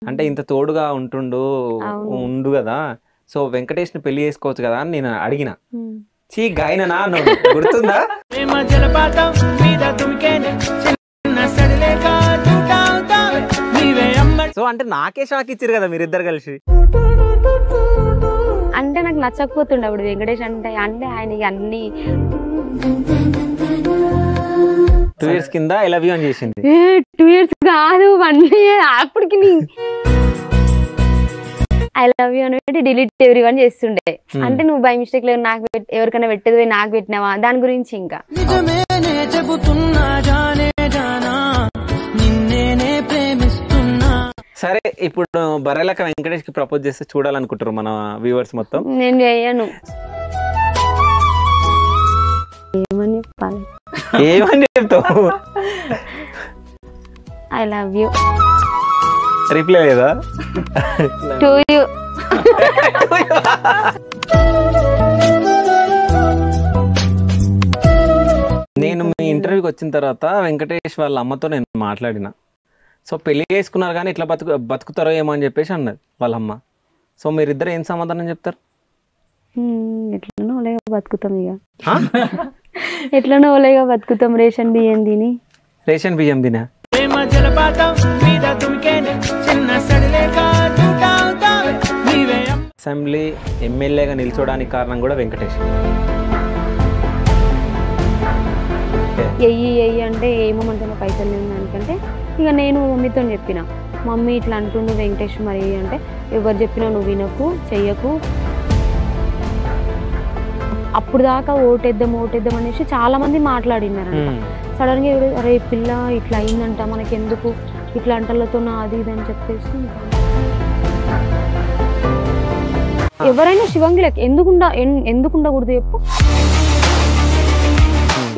అంటే ఇంత తోడుగా ఉండు కదా, సో వెంకటేష్ ని పెళ్లి చేసుకోవచ్చు కదా అని నేను అడిగిన. చీ గాయనా గుర్తుందా? సో అంటే నాకే షాక్ ఇచ్చారు కదా మీరిద్దరు కలిసి. అంటే నాకు నచ్చకపోతుండే అప్పుడు వెంకటేష్ అంటే ఆయన అన్ని 2 years కింద ఐ లవ్ యూ అని చేసింది. 2 years కాదు 1 year. అప్పటికి ఐ లవ్ యూ అని డిలీట్ ఎవ్రీవన్ చేస్తుండే. అంటే నువ్వు బై మిస్టేక్ లేదు నాకు ఎవరికైనా పెట్టేది నాకు పెట్టినావా దాని గురించి. ఇంకా సరే ఇప్పుడు బర్రెలక వెంకటేష్ కి ప్రపోజ్ చేస్తే చూడాలనుకుంటారు మన వ్యూవర్స్ మొత్తం. నేను చేయను. ఏమని చెప్పాలి? ఏమని చెప్తావు? I love you. రిప్లై లేదా? To you. నేను మీ ఇంటర్వ్యూకి వచ్చిన తర్వాత వెంకటేష్ వాళ్ళ అమ్మతో నేను మాట్లాడిన. సో పెళ్లి చేసుకున్నారు కానీ ఇట్లా బతుకుతారో ఏమో అని చెప్పేసి అన్నది వాళ్ళ అమ్మ. సో మీరిద్దరు ఏం సమాధానం చెప్తారు? ఎట్లనో ఓలేగా బతుకుతాం. ఇక ఎట్లనో ఓలేగా బతుకుతాం. రేషన్ బియ్యం తిని. రేషన్ బియ్యం తినా? అసెంబ్లీ ఎమ్మెల్యేగా నిల్చోడానికి కారణం కూడా వెంకటేష్. ఎయ్యి అంటే ఏమంటే పైసలు లేని దానికంటే ఇక నేను మమ్మీతో చెప్పిన, మమ్మీ ఇట్లా అంటుండు వెంకటేష్ మరి అంటే, ఎవరు చెప్పినా నువ్వు వినకు చెయ్యకు. అప్పుడు దాకా ఓటేద్దాం అనేసి చాలా మంది మాట్లాడినారంట. సడన్ గా అరే పిల్ల ఇట్లా అయిందంట మనకెందుకు ఇట్లా అంటలతో అది ఇది అని చెప్పేసి ఎవరైనా శివంగిలకి ఎందుకుండకూడదు చెప్పు.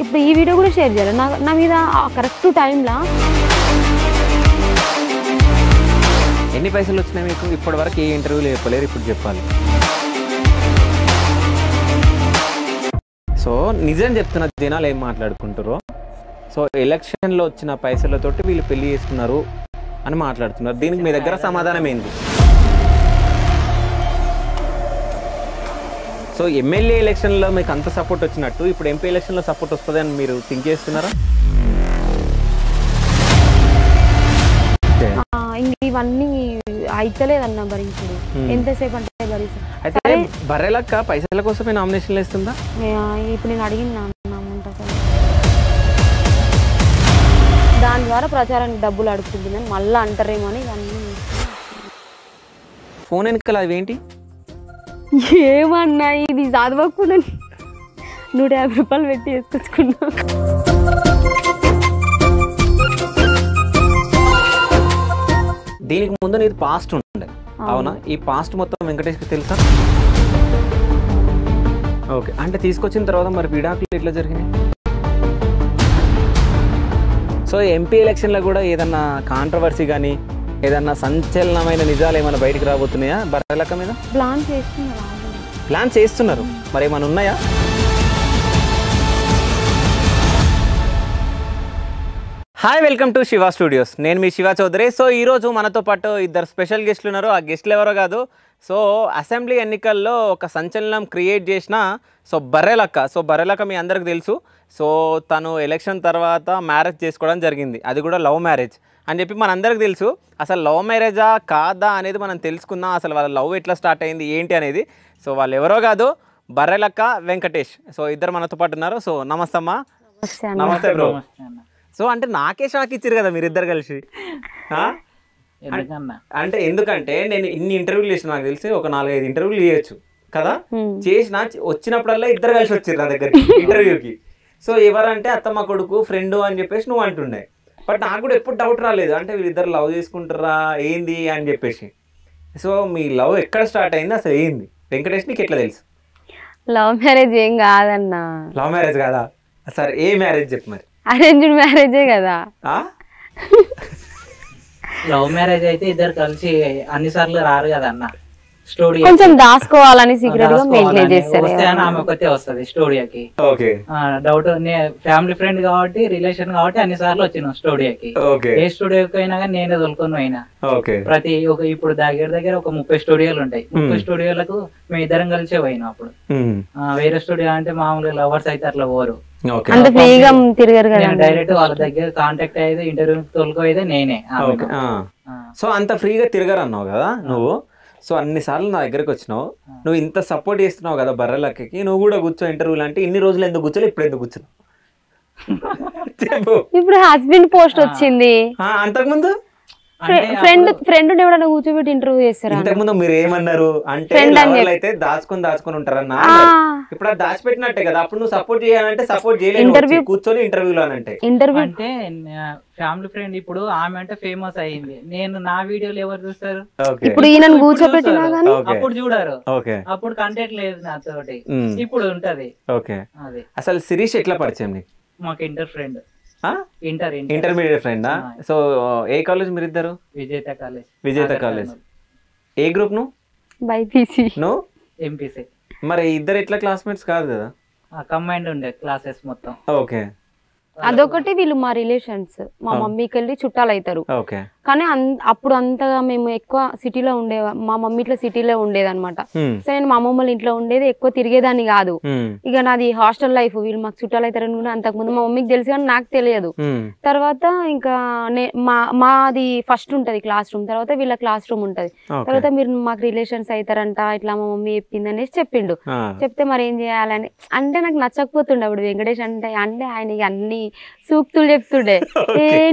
ఇప్పుడు ఈ వీడియో కూడా షేర్ చేయాలి నా మీద కరెక్ట్ టైంలా. ఎన్ని పైసలు వచ్చినాయి మీకు? ఇప్పటి వరకు ఏ ఇంటర్వ్యూలు చెప్పలేరు, ఇప్పుడు చెప్పాలి. సో నిజం చెప్తున్న జనాలు ఏం మాట్లాడుకుంటారో, సో ఎలక్షన్లో వచ్చిన పైసలతోటి వీళ్ళు పెళ్లి చేసుకున్నారు అని మాట్లాడుతున్నారు. దీనికి మీ దగ్గర సమాధానం ఏంటి? సో ఎమ్మెల్యే ఎలక్షన్లో మీకు అంత సపోర్ట్ వచ్చినట్టు ఇప్పుడు ఎంపీ ఎలక్షన్లో సపోర్ట్ వస్తుంది అని మీరు థింక్ చేస్తున్నారా? ఇవన్నీ అయితలేదన్న భరించుడు ఎంతసేపు అంటే భరించు. అయితే బర్రెలక్క పైసల కోసమే నామినేషన్లు వేస్తుందా? ఇప్పుడు నేను అడిగిన దాని ద్వారా ప్రచారానికి డబ్బులు అడుగుతుందని మళ్ళీ అంటారేమో అని ఇవన్నీ. ఫోన్ వెనకాల అవేంటి? ఏమన్నా ఇది చదవకుండా 150 రూపాయలు పెట్టి వేసుకొచ్చుకున్నా. దీనికి ముందు నీది పాస్ట్ ఉండే, అవునా? ఈ పాస్ట్ మొత్తం వెంకటేష్కి తెలుసా? ఓకే, అంటే తీసుకొచ్చిన తర్వాత మరి విడాకులు ఎట్లా జరిగినాయి? సో ఎంపీ ఎలక్షన్లో కూడా ఏదన్నా కాంట్రవర్సీ కానీ ఏదన్నా సంచలనమైన నిజాలు ఏమైనా బయటకు రాబోతున్నాయా బర్రెలక్క మీద? ప్లాన్ చేస్తున్నారు, మరి ఏమైనా ఉన్నాయా? Hi, welcome to Shiva studios. నేను మీ శివ చౌదరి. సో ఈరోజు మనతో పాటు 2 స్పెషల్ గెస్ట్లు ఉన్నారు. ఆ గెస్ట్లు ఎవరో కాదు, సో అసెంబ్లీ ఎన్నికల్లో ఒక సంచలనం క్రియేట్ చేసిన బర్రెలక్క. సో బర్రెలక్క మీ అందరికి తెలుసు. సో తను ఎలక్షన్ తర్వాత మ్యారేజ్ చేసుకోవడం జరిగింది, అది కూడా లవ్ మ్యారేజ్ అని చెప్పి మనందరికి తెలుసు. అసలు లవ్ మ్యారేజా కాదా అనేది మనం తెలుసుకుందాం. అసలు వాళ్ళ లవ్ ఎట్లా స్టార్ట్ అయింది ఏంటి అనేది. సో వాళ్ళు ఎవరో కాదు, బర్రెలక్క వెంకటేష్. సో ఇద్దరు మనతో పాటు ఉన్నారు. సో నమస్తే అమ్మా. నమస్తే బ్రో. సో అంటే నాకే షాక్ ఇచ్చారు కదా మీరిద్దరు కలిసి. అంటే ఎందుకంటే నేను ఇన్ని ఇంటర్వ్యూలు చేసిన, నాకు తెలిసి ఒక 4-5 ఇంటర్వ్యూలు చేయొచ్చు కదా, చేసిన వచ్చినప్పుడల్లా ఇద్దరు కలిసి వచ్చారు నా దగ్గరికి ఇంటర్వ్యూకి. సో ఎవరంటే అత్తమ్మ కొడుకు ఫ్రెండ్ అని చెప్పేసి నువ్వు అంటుండే. బట్ నాకు కూడా ఎప్పుడు డౌట్ రాలేదు, అంటే వీళ్ళిద్దరు లవ్ చేసుకుంటారా ఏంది అని చెప్పేసి. సో మీ లవ్ ఎక్కడ స్టార్ట్ అయింది, అసలు ఏంది? వెంకటేష్ నీకు ఎట్లా తెలుసు? లవ్ మ్యారేజ్ ఏం కాదన్నా. లవ్ మ్యారేజ్ కాదా? సరే ఏ మ్యారేజ్ చెప్పు మరి. అరేంజ్డ్ మ్యారేజే కదా. లవ్ మ్యారేజ్ అయితే ఇద్దరు కలిసి అన్ని సార్లు రారు కదా అన్న. స్టూడియో కొంచెం దాచుకోవాలని సీక్రెట్ గా మెయింటైన్ చేస్తారు. వస్తే అని ఆమె ఒకతే వస్తుంది స్టూడియోకి. ఓకే డౌట్ ఫ్యామిలీ ఫ్రెండ్ కాబట్టి రిలేషన్ కాబట్టి అన్ని సార్లు వచ్చినాం స్టూడియోకి. ఓకే ఏ స్టూడియోకి అయినా కానీ నేనే తోలుకొని పోయినా. ఓకే ప్రతి ఇప్పుడు దగ్గర ఒక 30 స్టూడియోలు ఉంటాయి. 30 స్టూడియోలకు మేము ఇద్దరం కలిసే పోయినాం. అప్పుడు వేరే స్టూడియో అంటే మామూలుగా లవర్స్ అయితే అట్లా పోరు, అంత ఫ్రీగా తిరగరు కదా. డైరెక్ట్ వాళ్ళ దగ్గర కాంటాక్ట్ అయితే ఇంటర్వ్యూ తోలుకోయితే నేనే. సో అంత ఫ్రీగా తిరగరు అన్నావు కదా నువ్వు. సో అన్ని సార్లు నా దగ్గరకు వచ్చినావు, నువ్వు ఇంత సపోర్ట్ చేస్తున్నావు కదా బర్రెలక్కకి, నువ్వు కూడా కూర్చో ఇంటర్వ్యూలు అంటే ఇన్ని రోజులు ఎందుకు కూర్చోలే, ఇప్పుడు ఎందుకు కూర్చున్నావు చెప్పు. ఇప్పుడు హస్బెండ్ పోస్ట్ వచ్చింది, అంతకుముందు ఫ్రెండ్ ఎవడన్నా కూర్చోబెట్టి ఇంటర్వ్యూ చేస్తారా? ఇంతకుముందు మీరు ఏమన్నారు అంటే అయితే దాచుకొని ఉంటారన్నా, ఇప్పుడు అది దాచిపెట్టినట్టే కదా. అప్పుడు నువ్వు సపోర్ట్ చేయాలంటే సపోర్ట్ చేయలేదు, కూర్చొని ఇంటర్వ్యూలో అంటే అంటే ఫ్యామిలీ ఫ్రెండ్. ఇప్పుడు ఆమె అంటే ఫేమస్ అయ్యింది, నేను నా వీడియోలు ఎవరు చూస్తారు? ఇప్పుడు ఈయన కూర్చోబెట్టినా గానీ అప్పుడు చూడరు, అప్పుడు కంటెంట్ లేదు నాతోటి, ఇప్పుడు ఉంటది. ఓకే అసలు శిరీష్ ఎట్లా పరిచయం నీకు? మాకు ఇంటర్ ఫ్రెండ్, ఇంటర్మీడియట్ ఫ్రెండా? సో ఏ కాలేజ్ మీరు ఇద్దరు? విజేత కాలేజ్. ఏ గ్రూప్ నువ్వు? బైపీసీ. నువ్వు ఎంపీసీ. మరి ఇద్దరు ఎట్లా క్లాస్మేట్స్ కాదు కదా? కంబైన్డ్ ఉండే క్లాసెస్ మొత్తం. ఓకే అదొకటి, వీళ్ళు మా రిలేషన్స్, మా మమ్మీకి వెళ్ళి చుట్టాలు అవుతారు. కానీ అప్పుడు అంతగా మేము ఎక్కువ సిటీలో మా మమ్మీ ఇట్లా సిటీలో ఉండేది అనమాట. సో నేను మా అమ్మమ్మ ఇంట్లో ఉండేది, ఎక్కువ తిరిగేదాన్ని కాదు. ఇక నాది హాస్టల్ లైఫ్, వీళ్ళు మాకు చుట్టాలు అవుతారని కూడా అంతకుముందు మా మమ్మీకి తెలుసు కానీ నాకు తెలియదు. తర్వాత ఇంకా మాది ఫస్ట్ ఉంటది క్లాస్ రూమ్, తర్వాత వీళ్ళ క్లాస్ రూమ్ ఉంటది. తర్వాత మీరు మాకు రిలేషన్స్ అవుతారంట ఇట్లా మా మమ్మీ చెప్పింది అనేసి చెప్పిండు. చెప్తే మరి ఏం చేయాలని అంటే నాకు నచ్చకపోతుండే అప్పుడు వెంకటేష్ అంటే ఆయనకి అన్ని సూక్తులు చెప్తుండే.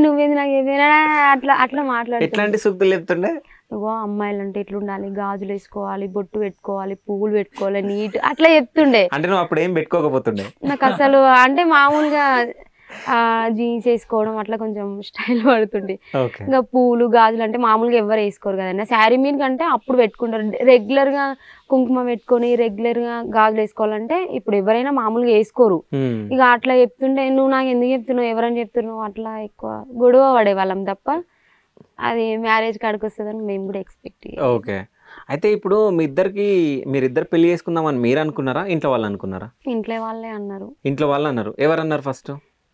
నువ్వేంది నాకు ఏమైనా అట్లా అట్లా ఎట్లాంటి సూక్తులు చెప్తుండే? నువ్వు అమ్మాయిలు అంటే ఇట్లా ఉండాలి, గాజులు వేసుకోవాలి, బొట్టు పెట్టుకోవాలి, పువ్వులు పెట్టుకోవాలి, నీట్ అట్లా చెప్తుండే. అంటే నువ్వు అప్పుడు ఏం పెట్టుకోకపోతుండే? నాకు అసలు అంటే మామూలుగా జీన్స్ వేసుకోవడం అట్లా కొంచెం స్టైల్ పడుతుండే. ఇంకా పూలు గాజులు అంటే మామూలుగా ఎవరు వేసుకోరు కదన్నా. శారీ మీద కంటే అప్పుడు పెట్టుకుంటారు, రెగ్యులర్ గా కుంకుమ పెట్టుకొని రెగ్యులర్ గా గాజులు వేసుకోవాలంటే ఇప్పుడు ఎవరైనా మామూలుగా వేసుకోరు. ఇక అట్లా చెప్తుండే. నువ్వు నాకు ఎందుకు చెప్తున్నావు, ఎవరని చెప్తున్నావు, అట్లా ఎక్కువ గొడవ పడేవాళ్ళం తప్ప అది మ్యారేజ్ కాడికి వస్తుందని మేము కూడా ఎక్స్పెక్ట్. ఓకే అయితే ఇప్పుడు మీరిద్దరు పెళ్లి చేసుకుందామని మీరు అనుకున్నారా, ఇంట్లో వాళ్ళు అనుకున్నారా? ఇంట్లో వాళ్ళే అన్నారు. ఇంట్లో వాళ్ళు అన్నారు. ఎవరన్నారు ఫస్ట్?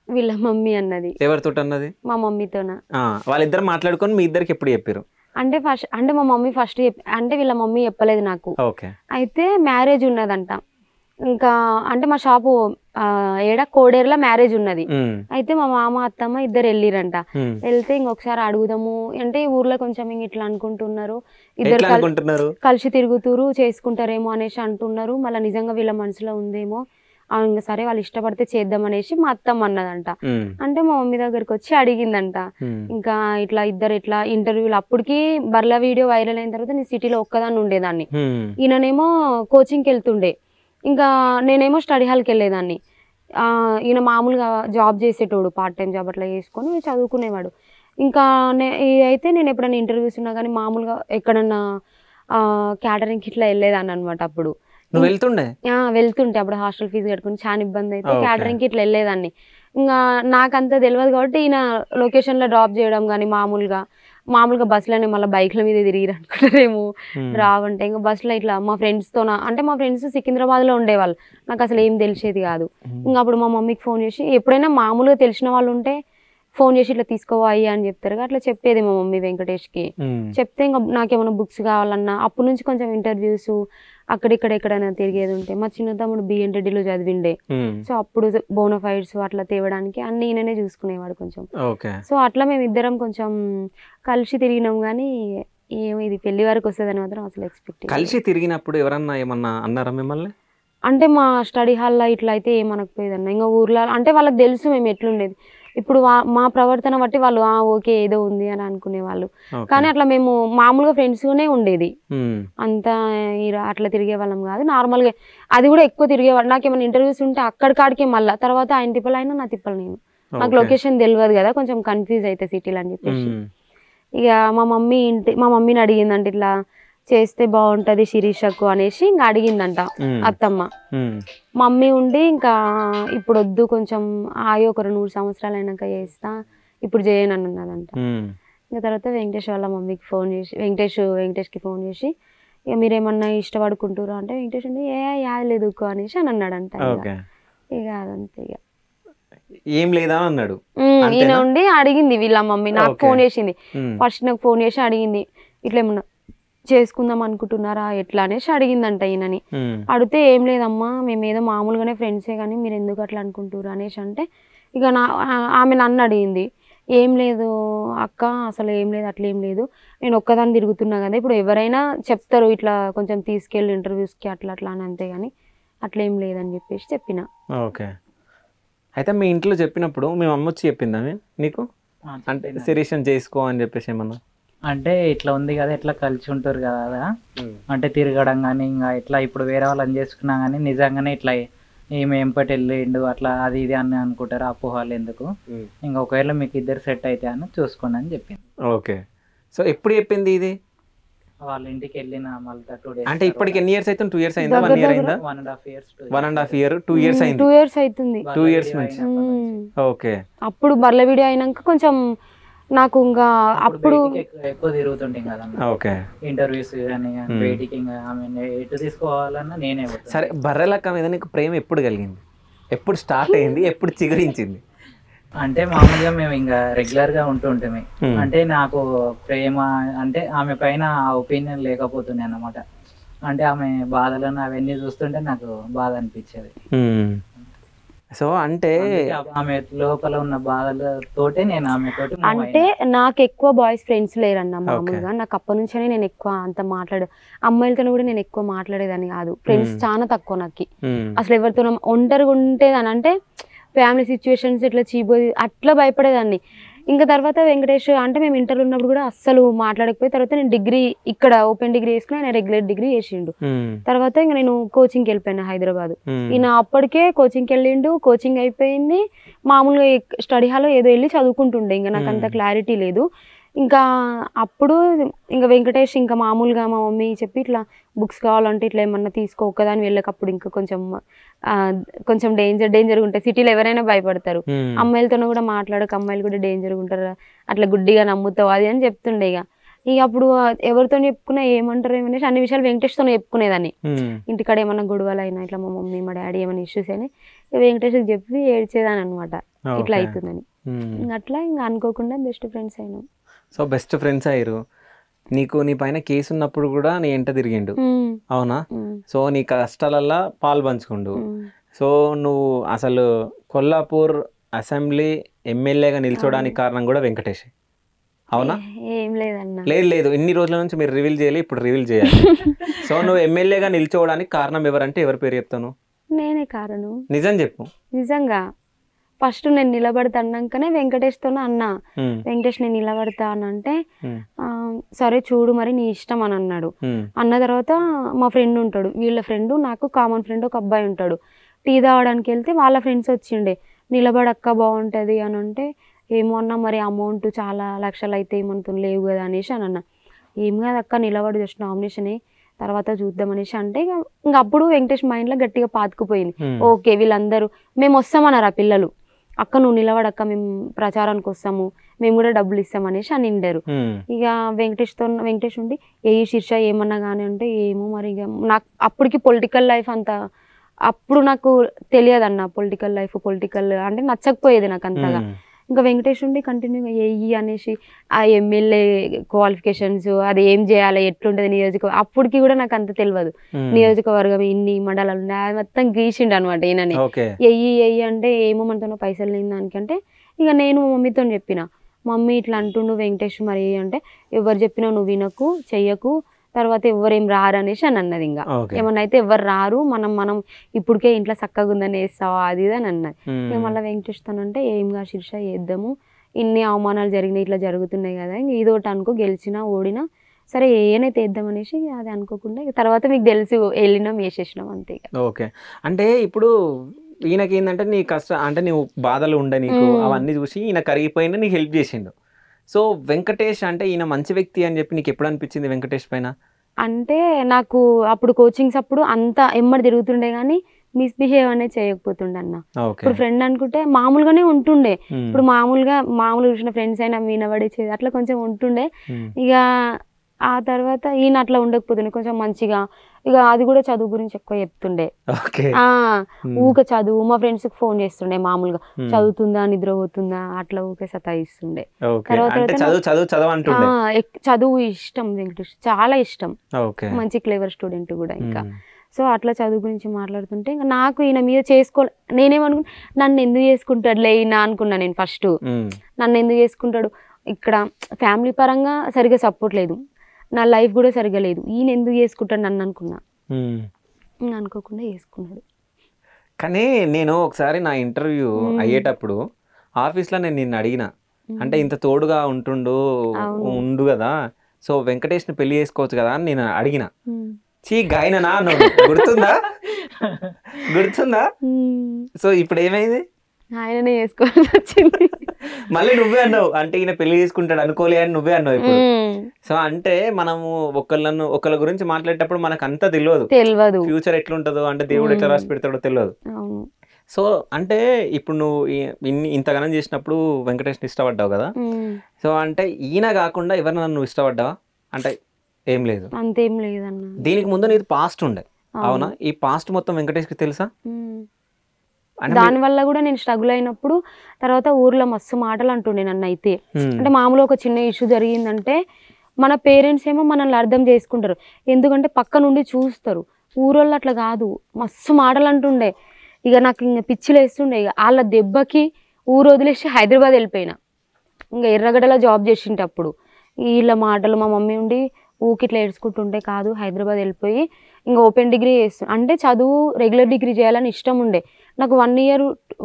వీళ్ళ మమ్మీ అన్నది. ఎవరితో అన్నది? మా మమ్మీతోనా. వాళ్ళిద్దరు మాట్లాడుకొని మీ ఇద్దరికి ఎప్పుడు చెప్పారు? అంటే మా మమ్మీ ఫస్ట్ అంటే వీళ్ళ మమ్మీ చెప్పలేదు నాకు. అయితే మ్యారేజ్ ఉన్నదంట. ఇంకా అంటే మా షాపు కోడేరులో మ్యారేజ్ ఉన్నది. అయితే మా మామ అత్తమ్మ ఇద్దరు వెళ్ళిరంట. వెళ్తే ఇంకొకసారి అడుగుదాము అంటే ఊర్లో కొంచెం ఇట్లా అనుకుంటున్నారు, ఇద్దరు కలిసి తిరుగుతురు చేసుకుంటారేమో అనేసి అంటున్నారు. మళ్ళీ నిజంగా వీళ్ళ మనసులో ఉందేమో, ఇంకా సరే వాళ్ళు ఇష్టపడితే చేద్దాం అనేసి మా అత్తమ్మ అన్నదంట. అంటే మా మమ్మీ దగ్గరికి వచ్చి అడిగిందంట, ఇంకా ఇట్లా ఇద్దరు ఇట్లా ఇంటర్వ్యూలు. అప్పటికి బర్లా వీడియో వైరల్ అయిన తర్వాత నేను సిటీలో ఒక్కదాన్ని ఉండేదాన్ని, ఈయననేమో కోచింగ్కి వెళ్తుండే, ఇంకా నేనేమో స్టడీ హాల్కి వెళ్ళేదాన్ని. ఈయన మామూలుగా జాబ్ చేసేటోడు, పార్ట్ టైం జాబ్ అట్లా చేసుకొని చదువుకునేవాడు. ఇంకా అయితే నేను ఎప్పుడైనా ఇంటర్వ్యూస్ ఉన్నా కానీ మామూలుగా ఎక్కడన్నా క్యాటరింగ్కి ఇట్లా వెళ్ళేదాన్ని అనమాట. అప్పుడు వెళ్తుంటే అప్పుడు హాస్టల్ ఫీజు కట్టుకుని చాలా ఇబ్బంది అయితే క్యాటరింగ్కి ఇట్లా వెళ్ళేదాన్ని. ఇంకా నాకంతా తెలియదు కాబట్టి ఈయన లొకేషన్లో డ్రాప్ చేయడం కానీ మామూలుగా బస్సులోనే మళ్ళీ బైక్ల మీద తిరిగిరు అనుకుంటారేమో రావంటే. ఇంకా బస్సులో ఇట్లా మా ఫ్రెండ్స్తో అంటే మా ఫ్రెండ్స్ సికింద్రాబాద్లో ఉండేవాళ్ళు, నాకు అసలు ఏం తెలిసేది కాదు. ఇంకా అప్పుడు మా మమ్మీకి ఫోన్ చేసి ఎప్పుడైనా మామూలుగా తెలిసిన వాళ్ళు ఉంటే ఫోన్ చేసి ఇట్లా తీసుకోవాలి అని చెప్తారు, అట్లా చెప్పేది మా మమ్మీ వెంకటేష్కి. చెప్తే ఇంకా నాకేమైనా బుక్స్ కావాలన్నా అప్పటి నుంచి కొంచెం ఇంటర్వ్యూస్ అక్కడిక్కడ ఎక్కడైనా తిరిగేది ఉంటే. మా చిన్న తమ్ముడు బిఎన్రెడ్డిలో చదివిండే, సో అప్పుడు బోనోఫైడ్స్ అట్లా తేవడానికి అన్ని ఈయననే చూసుకునేవాడు కొంచెం. సో అట్లా మేము ఇద్దరం కొంచెం కలిసి తిరిగినాం. కానీ ఏమో ఇది పెళ్లి వరకు వస్తుందని మాత్రం అసలు ఎక్స్పెక్ట్. కలిసి తిరిగినప్పుడు ఎవరన్నా ఏమన్నా అన్నారా మిమ్మల్ని? అంటే మా స్టడీ హాల్లో ఇట్లా అయితే ఏమనకపోయేదన్న. ఇంకా ఊర్లో అంటే వాళ్ళకి తెలుసు మేము ఎట్లుండేది. ఇప్పుడు మా ప్రవర్తన బట్టి వాళ్ళు ఓకే ఏదో ఉంది అని అనుకునేవాళ్ళు. కానీ అట్లా మేము మామూలుగా ఫ్రెండ్స్గానే ఉండేది, అంతా అట్లా తిరిగే వాళ్ళం కాదు. నార్మల్గా అది కూడా ఎక్కువ తిరిగేవాళ్ళు. నాకు ఏమైనా ఇంటర్వ్యూస్ ఉంటే అక్కడికాడికే మళ్ళీ తర్వాత ఆయన తిప్పలు అయినా నా తిప్పలు నేను. నాకు లొకేషన్ తెలియదు కదా, కొంచెం కన్ఫ్యూజ్ అయితే సిటీలో అని చెప్పేసి. ఇక మా మమ్మీని అడిగిందంట ఇట్లా చేస్తే బాగుంటది శిరీషకు అనేసి ఇంకా అడిగిందంట అత్తమ్మ. మమ్మీ ఉండి ఇంకా ఇప్పుడు వద్దు, కొంచెం ఒక 2 సంవత్సరాలు అయినాక చేస్తా, ఇప్పుడు చేయను అని అన్నదంట. ఇంకా తర్వాత వెంకటేష్ వాళ్ళ మమ్మీకి ఫోన్ చేసి వెంకటేష్కి ఫోన్ చేసి ఇక మీరేమన్నా ఇష్టపడుకుంటారు అంటే వెంకటేష్ అంటే యాది లేదు అనేసి అని అన్నాడంట. ఇక అదంతే ఇక ఏం లేదా అన్నాడు. ఈయన ఉండి అడిగింది వీళ్ళ మమ్మీ, నాకు ఫోన్ చేసింది ఫస్ట్, నాకు ఫోన్ చేసి అడిగింది ఇట్లా ఏమన్నా చేసుకుందాం అనుకుంటున్నారా ఎట్లా అనేసి అడిగిందంట ఈయనని. అడిగితే ఏం లేదమ్మా మేము ఏదో మామూలుగానే ఫ్రెండ్సే కానీ మీరు ఎందుకు అట్లా అనుకుంటారు అనేసి అంటే ఇక ఆమె నన్ను అడిగింది, ఏం లేదు అక్క అసలు ఏం లేదు అట్లా ఏం లేదు, నేను ఒక్కదాన్ని తిరుగుతున్నా కదా, ఇప్పుడు ఎవరైనా చెప్తారు ఇట్లా కొంచెం తీసుకెళ్ళి ఇంటర్వ్యూస్కి అట్లా అట్లా అని, అంతే కానీ అట్లా ఏం లేదని చెప్పేసి చెప్పిన. ఓకే. అయితే మీ ఇంట్లో చెప్పినప్పుడు మీ అమ్మ వచ్చి చెప్పిందా నీకు అంటే సిరీషన్ చేసుకో అని చెప్పేసి ఏమన్నా? అంటే ఇట్లా ఉంది కదా, ఎట్లా కలిసి ఉంటారు కదా అంటే తిరగడం కానీ ఇంకా ఇట్లా ఇప్పుడు వేరే వాళ్ళని చేసుకున్నా కానీ నిజంగానే ఇట్లా ఈమె ఎంపటి వెళ్ళిండు అట్లా అది ఇది అని అనుకుంటారు, అపోహాలు ఎందుకు, ఇంకా ఒకవేళ మీకు ఇద్దరు సెట్ అయితే అని చూసుకోండి అని చెప్పింది. ఓకే. సో ఎప్పుడు చెప్పింది ఇది? వాళ్ళ ఇంటికి వెళ్ళిన మళ్ళీ 2 days. అంటే ఇప్పటికి ఎన్ని ఇయర్స్ అవుతుంది? 2 years అయిందా? 1 year అయిందా? 1.5 years. 1.5 year 2 years అయింది. 2 years అవుతుంది. 2 years నుంచి. ఓకే. అప్పుడు బర్ల వీడియో అయినాక కొంచెం నాకు ఇంకా అప్పుడు ఎక్కువ తిరుగుతుంటాం కదా. ఓకే. ఇంటర్వ్యూస్ కానీ బయటికి ఇంకా ఆమె ఎటు తీసుకోవాలన్నా నేనే. సరే, బర్రెలక్క మీద నీకు ప్రేమ ఎప్పుడు కలిగింది? ఎప్పుడు స్టార్ట్ అయింది? ఎప్పుడు చిగురించింది? అంటే మామూలుగా మేము ఇంకా రెగ్యులర్ గా ఉంటుంటామే. అంటే నాకు ప్రేమ అంటే ఆమె పైన ఒపీనియన్ లేకపోతుండే అన్నమాట. అంటే ఆమె బాధలను అవన్నీ చూస్తుంటే నాకు బాధ అనిపించేది. సో అంటే ఆమె లోపల ఉన్న బాధలతోటే నేను ఆమె తోటి అంటే నాకు ఎక్కువ బాయ్స్ ఫ్రెండ్స్ లేరన్న మామూలుగా. నాకు అప్పటి నుంచే నేను ఎక్కువ అంత అమ్మాయిలతో కూడా నేను ఎక్కువ మాట్లాడేదాన్ని కాదు. ఫ్రెండ్స్ చాలా తక్కువ నాకు అసలు. ఎవరితో ఒంటరిగా ఉంటేదాన్ని అంటే ఫ్యామిలీ సిచ్యువేషన్స్ ఇట్లా చీబోది అట్లా భయపడేదాన్ని. ఇంకా తర్వాత వెంకటేష్ అంటే మేము ఇంటర్లో ఉన్నప్పుడు కూడా అస్సలు మాట్లాడకపోయి, తర్వాత నేను డిగ్రీ ఇక్కడ ఓపెన్ డిగ్రీ చేసుకుని ఆయన రెగ్యులర్ డిగ్రీ చేసిండు. తర్వాత ఇంకా నేను కోచింగ్కి వెళ్ళిపోయాను హైదరాబాద్. ఈయన అప్పటికే కోచింగ్కి వెళ్ళిండు, కోచింగ్ అయిపోయింది. మామూలుగా స్టడీ హాల్లో ఏదో వెళ్ళి చదువుకుంటుండే, ఇంకా నాకు అంత క్లారిటీ లేదు. ఇంకా అప్పుడు ఇంకా వెంకటేష్ ఇంకా మామూలుగా మా మమ్మీ చెప్పి ఇట్లా బుక్స్ కావాలంటే ఇట్లా ఏమన్నా తీసుకో, ఒక్కదాని వెళ్ళకప్పుడు ఇంకా కొంచెం డేంజర్ ఉంటాయి. సిటీలో ఎవరైనా భయపడతారు, అమ్మాయిలతో కూడా మాట్లాడక, అమ్మాయిలు కూడా డేంజర్గా ఉంటారు, అట్లా గుడ్డిగా నమ్ముతావు అది అని చెప్తుండే. ఇక అప్పుడు ఎవరితో చెప్పుకున్నా ఏమంటారు ఏమనేసి అన్ని విషయాలు వెంకటేష్తో చెప్పుకునేదాన్ని. ఇంటికాడ ఏమన్నా గొడవలు అయినా ఇట్లా మా మమ్మీ మా డాడీ ఏమైనా ఇష్యూస్ అయినా వెంకటేష్కి చెప్పి ఏడ్చేదాని అనమాట, ఇట్లా అవుతుందని. అట్లా ఇంకా అనుకోకుండా బెస్ట్ ఫ్రెండ్స్ అయినాం. సో బెస్ట్ ఫ్రెండ్స్ అయ్యారు. నీకు నీ పైన కేసు ఉన్నప్పుడు కూడా నీ ఎంట తిరిగిండు, అవునా? సో నీ కష్టాలల్లా పాలు పంచుకుండు. సో నువ్వు అసలు కొల్లాపూర్ అసెంబ్లీ ఎమ్మెల్యేగా నిల్చోడానికి కారణం కూడా వెంకటేష్, అవునా? ఏం లేదన్న. లేదు, ఇన్ని రోజుల నుంచి మీరు రివీల్ చేయాలి, ఇప్పుడు రివీల్ చేయాలి. సో నువ్వు ఎమ్మెల్యేగా నిల్చోవడానికి కారణం ఎవరంటే ఎవరి పేరు చెప్తాను? నేనే కారణం. నిజం చెప్పు. నిజంగా ఫస్ట్ నేను నిలబడతా అన్నాకనే వెంకటేష్తో అన్నా, వెంకటేష్ నేను నిలబడతా అని అంటే సరే చూడు మరి నీ ఇష్టం అని అన్నాడు. అన్న తర్వాత మా ఫ్రెండ్ ఉంటాడు, వీళ్ళ ఫ్రెండ్ నాకు కామన్ ఫ్రెండ్ ఒక అబ్బాయి ఉంటాడు. టీ తాగడానికి వెళ్తే వాళ్ళ ఫ్రెండ్స్ వచ్చిండే, నిలబడక్క బాగుంటుంది అని అంటే ఏమో అన్నా మరి అమౌంట్ చాలా లక్షలు అయితే ఏమంత లేవు కదా అనేసి అని అన్నా. ఏం కాదక్క నిలబడి జస్ట్ నామినేషనే తర్వాత చూద్దాం అనేసి అంటే ఇంకా అప్పుడు వెంకటేష్ మైండ్లో గట్టిగా పాతుకుపోయింది. ఓకే వీళ్ళందరూ మేము వస్తామన్నారు ఆ పిల్లలు, అక్క నువ్వు నిలబడక్క మేము ప్రచారానికి వస్తాము, మేము కూడా డబ్బులు ఇస్తాం అనేసి అని నిండారు. ఇక వెంకటేష్ ఉండి ఏ శీర్ష ఏమన్నా కానీ అంటే ఏమో మరి ఇక నాకు అప్పటికి పొలిటికల్ లైఫ్ అంతా అప్పుడు నాకు తెలియదు అన్న. పొలిటికల్ అంటే నచ్చకపోయేది నాకు అంతగా. ఇంకా వెంకటేష్ ఉండి కంటిన్యూగా ఏయి అనేసి ఆ ఎమ్మెల్యే క్వాలిఫికేషన్స్ అది ఏం చేయాలి ఎట్లుంటది నియోజకవర్గం అప్పటికి కూడా నాకు అంత తెలియదు. నియోజకవర్గం ఇన్ని మండలాలు ఉన్నాయి మొత్తం గీసిండు అనమాట ఈయనని. ఎయ్యి అంటే ఏమో మనతో పైసలు లేని దానికంటే ఇక నేను మమ్మీతో చెప్పిన, మమ్మీ ఇట్లా అంటుండు వెంకటేష్ మరి అంటే ఎవరు చెప్పినా నువ్వు వినకు చెయ్యకు, తర్వాత ఎవరేం రారు అనేసి అని అన్నది. ఇంకా ఏమన్నా అయితే ఎవరు రారు, మనం ఇప్పటికే ఇంట్లో చక్కగా ఉందని వేస్తావా అది ఇది అని అన్నది. ఇక మళ్ళీ వెంకటేష్తానంటే ఏంగా శీర్ష చేద్దాము, ఇన్ని అవమానాలు జరిగినాయి ఇట్లా జరుగుతున్నాయి కదా, ఇంక ఇదోటి అనుకో గెలిచినా ఓడినా సరే ఏనైతే వేద్దామనేసి అది అనుకోకుండా తర్వాత మీకు తెలిసి వెళ్ళినాం వేసేసినాం అంతే. ఓకే. అంటే ఇప్పుడు ఈయనకి ఏంటంటే నీ కష్టం అంటే నువ్వు బాధలు ఉండే నీకు అవన్నీ చూసి ఈయన కరిగిపోయినా నీకు హెల్ప్ చేసిండు. సో వెంకటేష్ అంటే ఈయన మంచి వ్యక్తి అని చెప్పి నీకు ఎప్పుడు అనిపించింది వెంకటేష్ పైన? అంటే నాకు అప్పుడు కోచింగ్స్ అప్పుడు అంతా ఎమ్మడి తిరుగుతుండే కానీ మిస్బిహేవ్ అనేది చేయకపోతుండే అన్న. ఇప్పుడు ఫ్రెండ్ అనుకుంటే మామూలుగానే ఉంటుండే, ఇప్పుడు మామూలుగా చూసిన ఫ్రెండ్స్ అయినా వినబడేది అట్లా కొంచెం ఉంటుండే. ఇక ఆ తర్వాత ఈయన అట్లా ఉండకపోతుండే కొంచెం మంచిగా, ఇక అది కూడా చదువు గురించి ఎక్కువ చెప్తుండే. ఊకే చదువు, మా ఫ్రెండ్స్ కి ఫోన్ చేస్తుండే మామూలుగా, చదువుతుందా నిద్రపోతుందా అట్లా ఊకే సతాయిస్తుండే. చదువు ఇష్టం వెంకటేష్, చాలా ఇష్టం, మంచి క్లేవర్ స్టూడెంట్ కూడా. ఇంకా సో అట్లా చదువు గురించి మాట్లాడుతుంటే ఇంకా నాకు ఈయన మీద నేనేమనుకున్నా, నన్ను ఎందుకు చేసుకుంటాడులే ఈయన అనుకున్నా నేను ఫస్ట్. నన్ను ఎందుకు చేసుకుంటాడు, ఇక్కడ ఫ్యామిలీ పరంగా సరిగా సపోర్ట్ లేదు, నా లైఫ్ కూడా సరిగా లేదు, ఈయన ఎందుకు చేసుకుంటాడు నన్ను అనుకున్నా. అనుకోకుండా చేసుకున్నాడు. కానీ నేను ఒకసారి నా ఇంటర్వ్యూ అయ్యేటప్పుడు ఆఫీస్లో నేను నిన్ను అడిగిన, అంటే ఇంత తోడుగా ఉండు కదా, సో వెంకటేష్ని పెళ్లి చేసుకోవచ్చు కదా అని నేను అడిగిన. చీ గాయనా అన్నాడు. గుర్తుందా? సో ఇప్పుడు ఏమైంది, ఆయననే చేసుకోవాల్సి వచ్చింది. మళ్ళీ నువ్వే అన్నావు, అంటే ఈయన పెళ్లి చేసుకుంటాడు అనుకోలే అని నువ్వే అన్నావు ఇప్పుడు. సో అంటే మనము ఒకళ్ళ గురించి మాట్లాడేటప్పుడు మనకు అంతా తెలియదు, ఫ్యూచర్ ఎట్లుంటుందో, అంటే దేవుడు ఎట్లా రాసి పెడతాడో తెలియదు. సో అంటే ఇప్పుడు నువ్వు ఇంతగానం చేసినప్పుడు వెంకటేష్ని ఇష్టపడ్డావు కదా, సో అంటే ఈయన కాకుండా ఎవరైనా నువ్వు ఇష్టపడ్డావా? అంటే ఏం లేదు, అంతేం లేదన్న. దీనికి ముందు నీది పాస్ట్ ఉండే, అవునా? ఈ పాస్ట్ మొత్తం వెంకటేష్కి తెలుసా? దానివల్ల కూడా నేను స్ట్రగుల్ అయినప్పుడు తర్వాత ఊర్లో మస్తు మాటలు అంటుండే నన్ను. అయితే అంటే మామూలుగా ఒక చిన్న ఇష్యూ జరిగిందంటే మన పేరెంట్స్ ఏమో మనల్ని అర్థం చేసుకుంటారు, ఎందుకంటే పక్క నుండి చూస్తారు. ఊరోళ్ళు అట్లా కాదు, మస్తు మాటలు అంటుండే. ఇక నాకు ఇంకా పిచ్చిలు వేస్తుండే. ఇక వాళ్ళ దెబ్బకి ఊరు వదిలేసి హైదరాబాద్ వెళ్ళిపోయినా. ఇంకా ఎర్రగడ్డలో జాబ్ చేసింటే అప్పుడు వీళ్ళ మాటలు, మా మమ్మీ ఉండి ఊకి ఇట్లా ఏడ్చుకుంటుంటే కాదు హైదరాబాద్ వెళ్ళిపోయి ఇంకా ఓపెన్ డిగ్రీ చేస్తు, అంటే చదువు రెగ్యులర్ డిగ్రీ చేయాలని ఇష్టం ఉండే నాకు. 1 year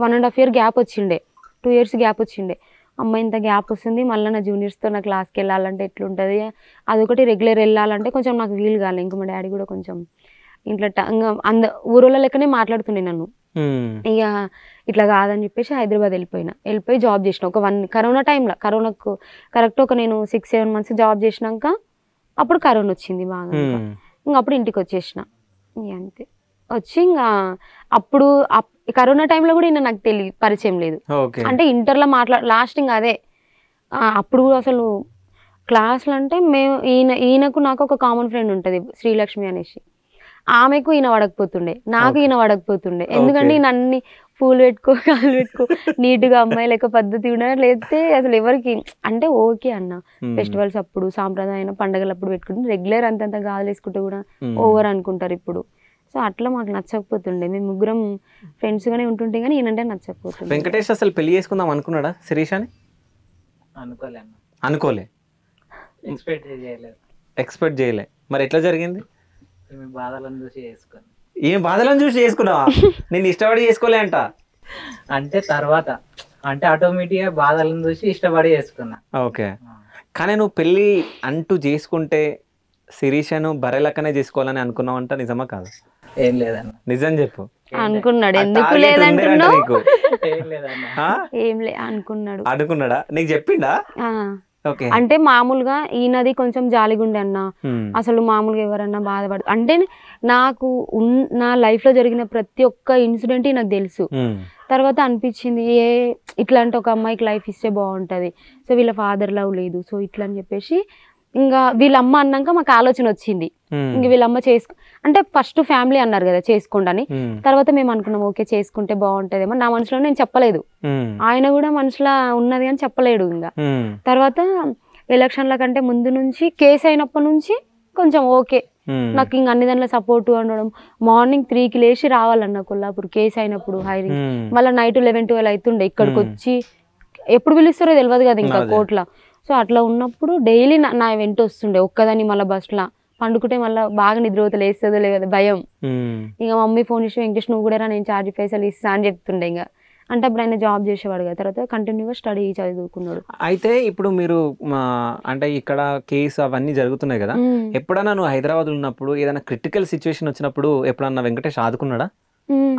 1.5 year గ్యాప్ వచ్చిండే, 2 years గ్యాప్ వచ్చిండే. అమ్మ ఇంత గ్యాప్ వస్తుంది, మళ్ళీ నా జూనియర్స్తో నా క్లాస్కి వెళ్ళాలంటే ఎట్లుంటుంది, అదొకటి రెగ్యులర్ వెళ్ళాలంటే కొంచెం నాకు వీలు కాలే. ఇంకా మా డాడీ కూడా కొంచెం ఇంట్లో ఇంకా ఊరోళ్ళ లెక్కనే మాట్లాడుతుండే నన్ను. ఇక ఇట్లా కాదని చెప్పేసి హైదరాబాద్ వెళ్ళిపోయి జాబ్ చేసిన. ఒక కరోనా టైంలో, కరోనాకు కరెక్ట్ ఒక నేను 6-7 months జాబ్ చేసినాక అప్పుడు కరోనా వచ్చింది బాగా. ఇంకా అప్పుడు ఇంటికి వచ్చేసిన. అంతే వచ్చి ఇంకా అప్పుడు కరోనా టైంలో కూడా ఈయన నాకు పరిచయం లేదు. అంటే ఇంటర్లో లాస్ట్ ఇంకా అదే. అప్పుడు అసలు క్లాసులు అంటే ఈయనకు నాకు ఒక కామన్ ఫ్రెండ్ ఉంటుంది శ్రీలక్ష్మి అనేసి, ఆమెకు ఈయన పడకపోతుండే, నాకు ఈయన పడకపోతుండే. ఎందుకంటే ఈయన అన్ని పూలు పెట్టుకో, కాలు పెట్టుకో, నీట్గా అమ్మాయి లెక్క పద్ధతి కూడా లేకపోతే అసలు ఎవరికి అంటే ఓకే అన్న. ఫెస్టివల్స్ అప్పుడు, సాంప్రదాయ పండుగలు అప్పుడు పెట్టుకుంటే రెగ్యులర్ అంతంత గాజులు వేసుకుంటే కూడా ఓవర్ అనుకుంటారు ఇప్పుడు. సో అట్లా మాకు నచ్చకపోతుండే, మేము ముగ్గురం ఫ్రెండ్స్ గానే ఉంటుంటే కానీ ఈయనంటే నచ్చకపోతుండే. వెంకటేష్ అసలు పెళ్లి చేసుకుందాం అనుకున్నాడా శిరీషని? అనుకోలే, ఎక్స్పెక్ట్ చేయలే. మరి ఎట్లా జరిగింది? ఏం బాధలను చూసి చేసుకున్నావా? నేను ఇష్టపడి చేసుకోలే అంట. అంటే తర్వాత అంటే ఆటోమేటిక్గా బాధలను చూసి ఇష్టపడి చేసుకున్నా. ఓకే, కానీ నువ్వు పెళ్ళి అంటూ చేసుకుంటే శిరీషను బరెలక్కనే చేసుకోవాలని అనుకున్నావు అంట, నిజమా కాదు? ఏం లేదన్న, నిజం చెప్పు. అనుకున్నాడు, ఎందుకు లేదంటున్నావు? ఏం లే అనుకున్నాడు. అనుకున్నాడా? నీకు చెప్పిండా? అంటే మామూలుగా ఈయనది కొంచెం జాలిగుండే అన్న. అసలు మామూలుగా ఎవరన్నా బాధపడు అంటే నాకు నా లైఫ్ లో జరిగిన ప్రతి ఒక్క ఇన్సిడెంట్ నాకు తెలుసు. తర్వాత అనిపించింది ఇట్లాంటి ఒక అమ్మాయికి లైఫ్ ఇస్తే బాగుంటది, సో వీళ్ళ ఫాదర్ లవ్ లేదు, సో ఇట్లా అని చెప్పేసి ఇంకా వీళ్ళ అమ్మ అన్నాక మాకు ఆలోచన వచ్చింది. ఇంక వీళ్ళమ్మ అంటే ఫస్ట్ ఫ్యామిలీ అన్నారు కదా చేసుకోండి అని. తర్వాత మేము అనుకున్నాం ఓకే చేసుకుంటే బాగుంటదేమో. నా మనసులో నేను చెప్పలేదు, ఆయన కూడా మనసులో ఉన్నది అని చెప్పలేడు. ఇంకా తర్వాత ఎలక్షన్ల కంటే ముందు నుంచి కేసు అయినప్పటి నుంచి కొంచెం ఓకే, నాకు ఇంక అన్ని దాంట్లో సపోర్ట్ ఉండడం. మార్నింగ్ 3కి లేచి రావాలన్న కొల్లాపూర్ కేసు అయినప్పుడు హైరింగ్, మళ్ళీ నైట్ 11-12 అవుతుండే. ఇక్కడికి వచ్చి ఎప్పుడు పిలుస్తారో తెలియదు కదా ఇంకా కోర్టులో. సో అట్లా ఉన్నప్పుడు డైలీ నా వెంట వస్తుండే ఒక్కదాన్ని. మళ్ళీ బస్సులో పండుకుంటే మళ్ళీ బాగా నిద్రపోతలు వేస్తుందో లేదా భయం. ఇక మమ్మీ ఫోన్ చేసి వెంకటేష్ నువ్వు కూడా నేను ఛార్జ్ పైసలు ఇస్తా అని చెప్తుండే. ఇంకా అంటే అప్పుడు ఆయన జాబ్ చేసేవాడు కదా, తర్వాత కంటిన్యూగా స్టడీ చదువుకున్నాడు. అయితే ఇప్పుడు మీరు అంటే ఇక్కడ కేసు అవన్నీ జరుగుతున్నాయి కదా, ఎప్పుడన్నా నువ్వు హైదరాబాద్ ఉన్నప్పుడు ఏదైనా క్రిటికల్ సిచ్యువేషన్ వచ్చినప్పుడు ఎప్పుడన్నా వెంకటేష్ ఆదుకున్నాడా?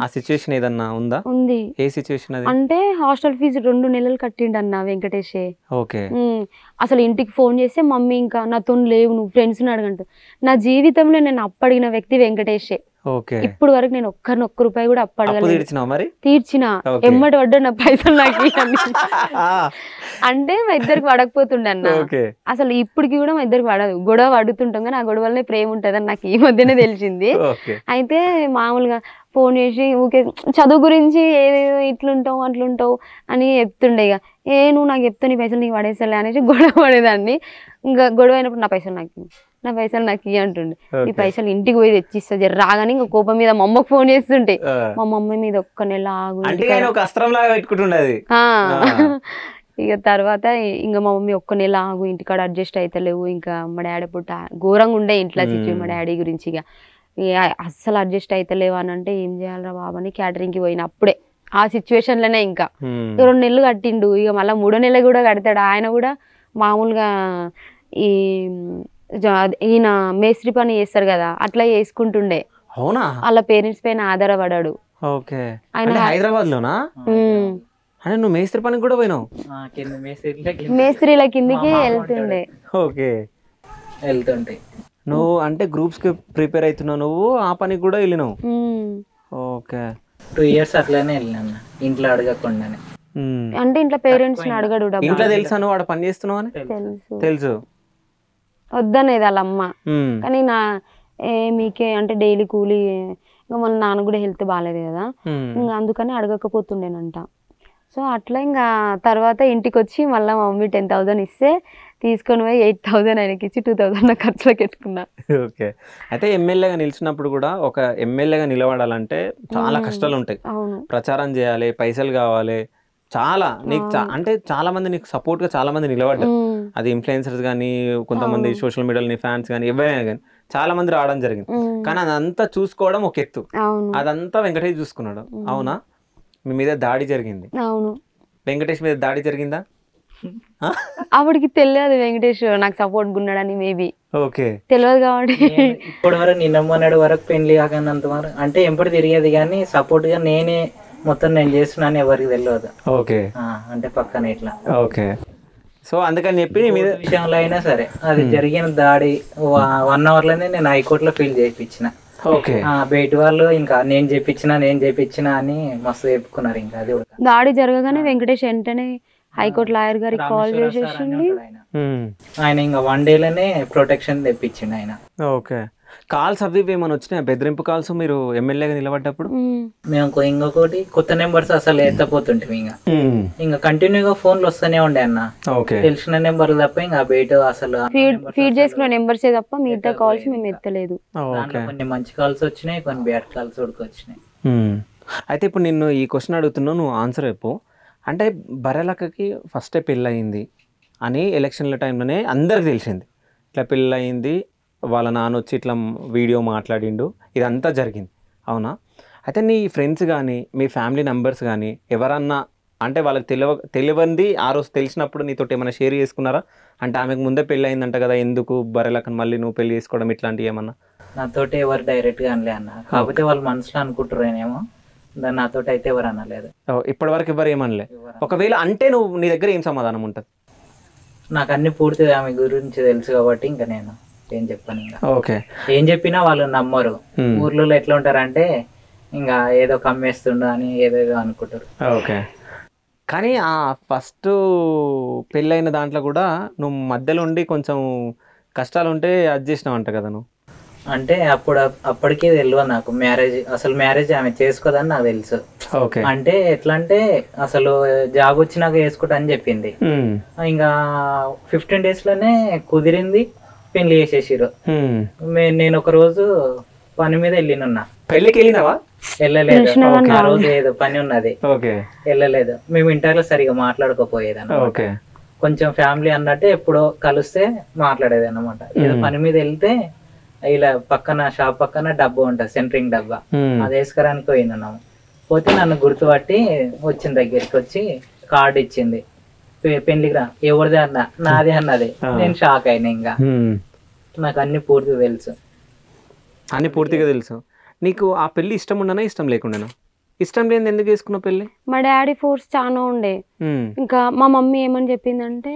ఆ సిచ్యువేషన్ ఏదన్నా ఉందా? ఉంది. ఏ సిచ్యువేషన్ అది? అంటే హాస్టల్ ఫీజు 2 నెలలు కట్టిండన్న వెంకటేషే. ఓకే. అసలు ఇంటికి ఫోన్ చేస్తే మమ్మీ ఇంకా నాతో లేవు, నువ్వు ఫ్రెండ్స్ అడగంట. నా జీవితంలో నేను అప్పడిగిన వ్యక్తి వెంకటేషే. ఓకే. ఇప్పుడు వరకు నేను ఒక్క రూపాయి కూడా అప్పు అప్పడగలేదు. తీర్చినావా మరి? తీర్చిన ఓకే. ఎమ్మటి పడ్డా నా పైసలు నాకు ఇవ్వండి. అంటే మా ఇద్దరికి పడకపోతుండే అన్న. ఓకే. అసలు ఇప్పటికి కూడా మా ఇద్దరికి పడదు. గొడవ పడుతుంటాం కానీ ఆ గొడవలనే ప్రేమ ఉంటుందని నాకు ఈ మధ్యనే తెలిసింది. ఓకే. అయితే మామూలుగా ఫోన్ చేసి ఊకే చదువు గురించి ఏదేదో ఇట్లుంటావు అట్లుంటావు అని చెప్తుండే. ఇక నువ్వు నాకు చెప్తే నీ పైసలు నీకు పడేసలే అనేసి గొడవ పడేదాన్ని. ఇంకా గొడవ అయినప్పుడు నా పైసలు నాకు ఇయ్యి అంటుండే. ఈ పైసలు ఇంటికి పోయి తెచ్చిస్తా జర రాగానే ఇంకా కోపం మీద మా అమ్మకు ఫోన్ చేస్తుంటే మా మమ్మీ మీద ఒక్క నెల ఆగు ఒక అస్త్రంలాగా పెట్టుకుంటుండేది. ఇక తర్వాత ఇంకా మా మమ్మీ ఒక్క నెల ఆగు ఇంటికాడ అడ్జస్ట్ అవుతలేవు. ఇంకా మా డాడీ పుట్ట ఘోరంగా ఉండే ఇంట్లో సిచ్యువేషన్ మా డాడీ గురించి. ఇక అస్సలు అడ్జస్ట్ అవుతలేవు అని అంటే ఏం చేయాలరా బాబని క్యాటరింగ్కి పోయిన అప్పుడే ఆ సిచ్యువేషన్లోనే ఇంకా 2 నెలలు కట్టిండు. ఇక మళ్ళీ 3వ నెల కూడా కడతాడు. ఆయన కూడా మామూలుగా ఈయన మేస్త్రి పని చేస్తారు కదా అట్లా చేసుకుంటుండే. అవునా? వాళ్ళ పేరెంట్స్ పైన ఆధారపడాడు. ఓకే. ఆయన హైదరాబాద్ లోనా? అంటే నువ్వు మేస్త్రి పనికి కూడా పోయినావు? మేస్త్రిల కిందికి వెళ్తుండే. ఓకే. వెళ్తుంటే నువ్వు అంటే గ్రూప్స్ కి ప్రిపేర్ అవుతున్నావు, నువ్వు ఆ పనికి కూడా వెళ్ళినావు? ఓకే. 2 years అట్లనే వెళ్ళినా ఇంట్లో అడగకుండానే. అంటే ఇంట్లో పేరెంట్స్ ని అడగడు. ఇంట్లో తెలుసా నువ్వు ఆడ పని చేస్తున్నావు అని? తెలుసు. వద్దనేది వాళ్ళ అమ్మ. కానీ మీకే అంటే డైలీ కూలీ, ఇంకా మన నాన్న కూడా హెల్త్ బాగాలేదు కదా, ఇంకా అందుకని అడగకపోతుండేనంట. సో అట్లా ఇంకా తర్వాత ఇంటికి వచ్చి మళ్ళీ మా మమ్మీ 10,000 ఇస్తే తీసుకొని పోయి 8,000 ఆయనకి ఇచ్చి 2,000 నా ఖర్చులోకి పెట్టుకున్నా. ఓకే. అయితే ఎమ్మెల్యేగా నిలిచినప్పుడు కూడా ఒక ఎమ్మెల్యేగా నిలబడాలంటే చాలా కష్టాలు ఉంటాయి. ప్రచారం చేయాలి, పైసలు కావాలి, చాలా నీకు అంటే చాలా మంది నీకు సపోర్ట్ గా చాలా మంది నిలబడ్డారు. అది ఇన్ఫ్లుయెన్సర్స్ కానీ, కొంతమంది సోషల్ మీడియాలో నీ ఫ్యాన్స్ కానీ, ఎవరైనా కానీ చాలా మంది రావడం జరిగింది. కానీ అదంతా చూసుకోవడం ఒక ఎత్తు, అదంతా వెంకటేష్ చూసుకున్నాడు. అవునా? మీ మీద దాడి జరిగింది. అవును. వెంకటేష్ మీద దాడి జరిగిందా? అప్పటికి తెలియదు వెంకటేష్ నాకు సపోర్ట్ ఉన్నాడని. Maybe okay. తెలియదు కాబట్టి ఇప్పటి వరకు నిన్న మొన్నటి వరకు పెళ్లి కాకనంత వరకు అంటే ఎంపటి తిరిగేది కానీ సపోర్ట్ గా నేనే మొత్తం నేను చేస్తున్నాను ఎవరికి తెలియదు. ఓకే. అంటే పక్కన ఇట్లా. ఓకే. సో అందుకని చెప్పి మీద విషయంలో అయినా సరే అది జరిగిన దాడి 1 hour లోనే నేను హైకోర్టులో ఫీల్ చేయించిన. ఓకే. బయట వాళ్ళు ఇంకా నేను చేయించిన అని మస్తు చెప్పుకున్నారు. ఇంకా అది దాడి జరగగానే వెంకటేష్ వెంటనే హైకోర్టు లాయర్ గారికి కాల్ చేసేసింది. ఆయన ఇంకా 1 day లోనే ప్రొటెక్షన్ తెప్పించిండు ఆయన. ఓకే. కాల్స్ అవి ఏమైనా వచ్చినాయి, బెదిరింపు కాల్స్ మీరు ఎమ్మెల్యేగా నిలబడ్డప్పుడు? మేము ఇంకొకటి కొత్త నెంబర్స్ అసలు ఎత్తపోతుంటే ఇంకా కంటిన్యూగా ఫోన్లు వస్తూనే ఉండే అన్న. తెలిసిన నెంబర్ తప్ప ఇంకా బయట అసలు ఫీడ్ చేసుకున్న నెంబర్స్ తప్ప మిగతా కాల్స్ మేము ఎత్తలేదు. కొన్ని మంచి కాల్స్ వచ్చినాయి, కొన్ని బ్యాడ్ కాల్స్ వచ్చినాయి. అయితే ఇప్పుడు నిన్ను ఈ క్వశ్చన్ అడుగుతున్నావు, నువ్వు ఆన్సర్ చెప్పు. అంటే బర్రెలక్కకి ఫస్టే పెళ్ళయింది అని ఎలక్షన్ల టైంలోనే అందరికి తెలిసింది. ఇట్లా పెళ్ళయింది, వాళ్ళ నాన్న వచ్చి ఇట్లా వీడియో మాట్లాడిండు, ఇదంతా జరిగింది. అవునా? అయితే నీ ఫ్రెండ్స్ కానీ, మీ ఫ్యామిలీ మెంబర్స్ కానీ ఎవరన్నా అంటే వాళ్ళకి తెలియంది ఆ రోజు తెలిసినప్పుడు నీతో ఏమైనా షేర్ చేసుకున్నారా? అంటే ఆమెకు ముందే పెళ్ళి అయిందంట కదా, ఎందుకు బర్రెలక్కని మళ్ళీ నువ్వు పెళ్లి చేసుకోవడం ఇట్లాంటివి ఏమన్నా? నాతోటి ఎవరు డైరెక్ట్గా అనలే అన్న. కాకపోతే వాళ్ళు మనసులో అనుకుంటారేమో, నాతోటి అయితే ఎవరు అనలేదు. ఇప్పటి వరకు ఎవరు ఏమనలే. ఒకవేళ అంటే నువ్వు నీ దగ్గర ఏం సమాధానం ఉంటుంది? నాకు అన్ని పూర్తిగా ఆమె గురించి తెలుసు కాబట్టి ఇంకా నేను ఏం చెప్పాను. ఇంకా ఓకే. ఏం చెప్పినా వాళ్ళు నమ్మరు. ఊర్లో ఎట్లా ఉంటారంటే ఇంకా ఏదో కమ్మేస్తుండ అని ఏదేదో అనుకుంటారు. ఓకే. కానీ ఆ ఫస్ట్ పెళ్ళైన దాంట్లో కూడా నువ్వు మధ్యలో ఉండి కొంచెం కష్టాలు ఉంటే అడ్జస్ట్ చేసినావు అంట కదా నువ్వు? అంటే అప్పటికే తెలియదు నాకు మ్యారేజ్ ఆమె చేసుకోదని నాకు తెలుసు. అంటే ఎట్లా అంటే అసలు జాబ్ వచ్చినాక చేసుకుంటా అని చెప్పింది. ఇంకా 15 days లోనే కుదిరింది, పెళ్లి చేసేసిరు. నేను ఒక రోజు పని మీద వెళ్ళినున్నా. పెళ్లికి వెళ్ళినావా? వెళ్ళలేదు. ఆ రోజు ఏదో పని ఉన్నది, వెళ్ళలేదు. మేము ఇంటర్లో సరిగా మాట్లాడుకోపోయేది అన్నమాట. కొంచెం ఫ్యామిలీ అన్నట్టే ఎప్పుడో కలిస్తే మాట్లాడేది అన్నమాట. ఏదో పని మీద వెళ్తే ఇలా పక్కన షాప్ పక్కన డబ్బా ఉంటుంది, సెంటరింగ్ డబ్బా, అది వేసుకురానికి పోయినాము. పోతే నన్ను గుర్తుపట్టి వచ్చిన దగ్గరికి వచ్చి కార్డు ఇచ్చింది. పెళ్లికి రా. ఎవరిదే అన్నా? నాదే అన్నది. నేను షాక్ అయినా. ఇంకా నాకు అన్ని పూర్తిగా తెలుసు. అన్ని పూర్తిగా తెలుసు. నీకు ఆ పెళ్లి ఇష్టం ఉండనా ఇష్టం లేకుండా? ఇష్టం లేని ఎందుకు చేసుకున్నావు పెళ్లి? మా డాడీ ఫోర్స్ చాలా ఉండే. ఇంకా మా మమ్మీ ఏమని చెప్పిందంటే,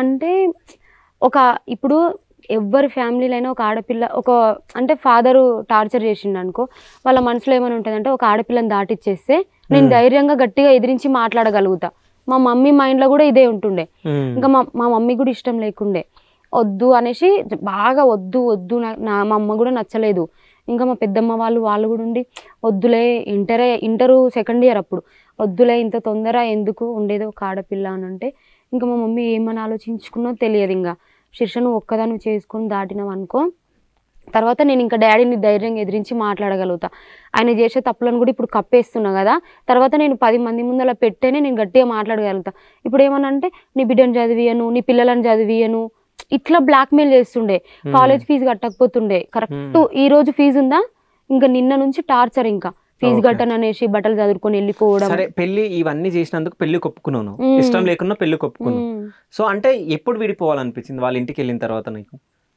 అంటే ఇప్పుడు ఎవరి ఫ్యామిలీలో అయినా ఒక ఆడపిల్ల ఒక అంటే ఫాదరు టార్చర్ చేసిండు అనుకో, వాళ్ళ మనసులో ఏమైనా ఉంటుందంటే ఒక ఆడపిల్లని దాటిచ్చేస్తే నేను ధైర్యంగా గట్టిగా ఎదిరించి మాట్లాడగలుగుతా. మా మమ్మీ మైండ్లో కూడా ఇదే ఉంటుండే. ఇంకా మా మమ్మీ కూడా ఇష్టం లేకుండే, వద్దు అనేసి బాగా వద్దు వద్దు, మా అమ్మ కూడా నచ్చలేదు. ఇంకా మా పెద్దమ్మ వాళ్ళు కూడా ఉండి వద్దులే, ఇంటరు సెకండ్ ఇయర్ అప్పుడు, వద్దులే ఇంత తొందర ఎందుకు ఉండేది ఒక ఆడపిల్ల అని అంటే, ఇంకా మా మమ్మీ ఏమని ఆలోచించుకున్నో తెలియదు. ఇంకా శిర్ష నువ్వు ఒక్కదాన్ని చేసుకొని దాటినావు అనుకో, తర్వాత నేను ఇంకా డాడీని ధైర్యంగా ఎదిరించి మాట్లాడగలుగుతా. ఆయన చేసే తప్పులను కూడా ఇప్పుడు కప్పేస్తున్నా కదా, తర్వాత నేను 10 మంది ముందు అలా పెట్టేనే నేను గట్టిగా మాట్లాడగలుగుతా. ఇప్పుడు ఏమనంటే నీ బిడ్డను చదివియను, నీ పిల్లలను చదివియను, ఇట్లా బ్లాక్మెయిల్ చేస్తుండే. College fee కట్టకపోతుండే. కరెక్ట్ ఈ రోజు ఫీజు ఉందా, ఇంకా నిన్న నుంచి టార్చర్, ఇంకా ఫీజు కట్టననేసి బట్టలు చదువుకొని వెళ్ళిపోవడం. సరే పెళ్లి ఇవన్నీ చేసినందుకు పెళ్లి కొప్పుకున్నాను, ఇష్టం లేకున్నా పెళ్లి కొప్పుకున్నాను. సో అంటే ఎప్పుడు విడిపోవాలనిపించింది వాళ్ళ ఇంటికి వెళ్ళిన తర్వాత నీకు?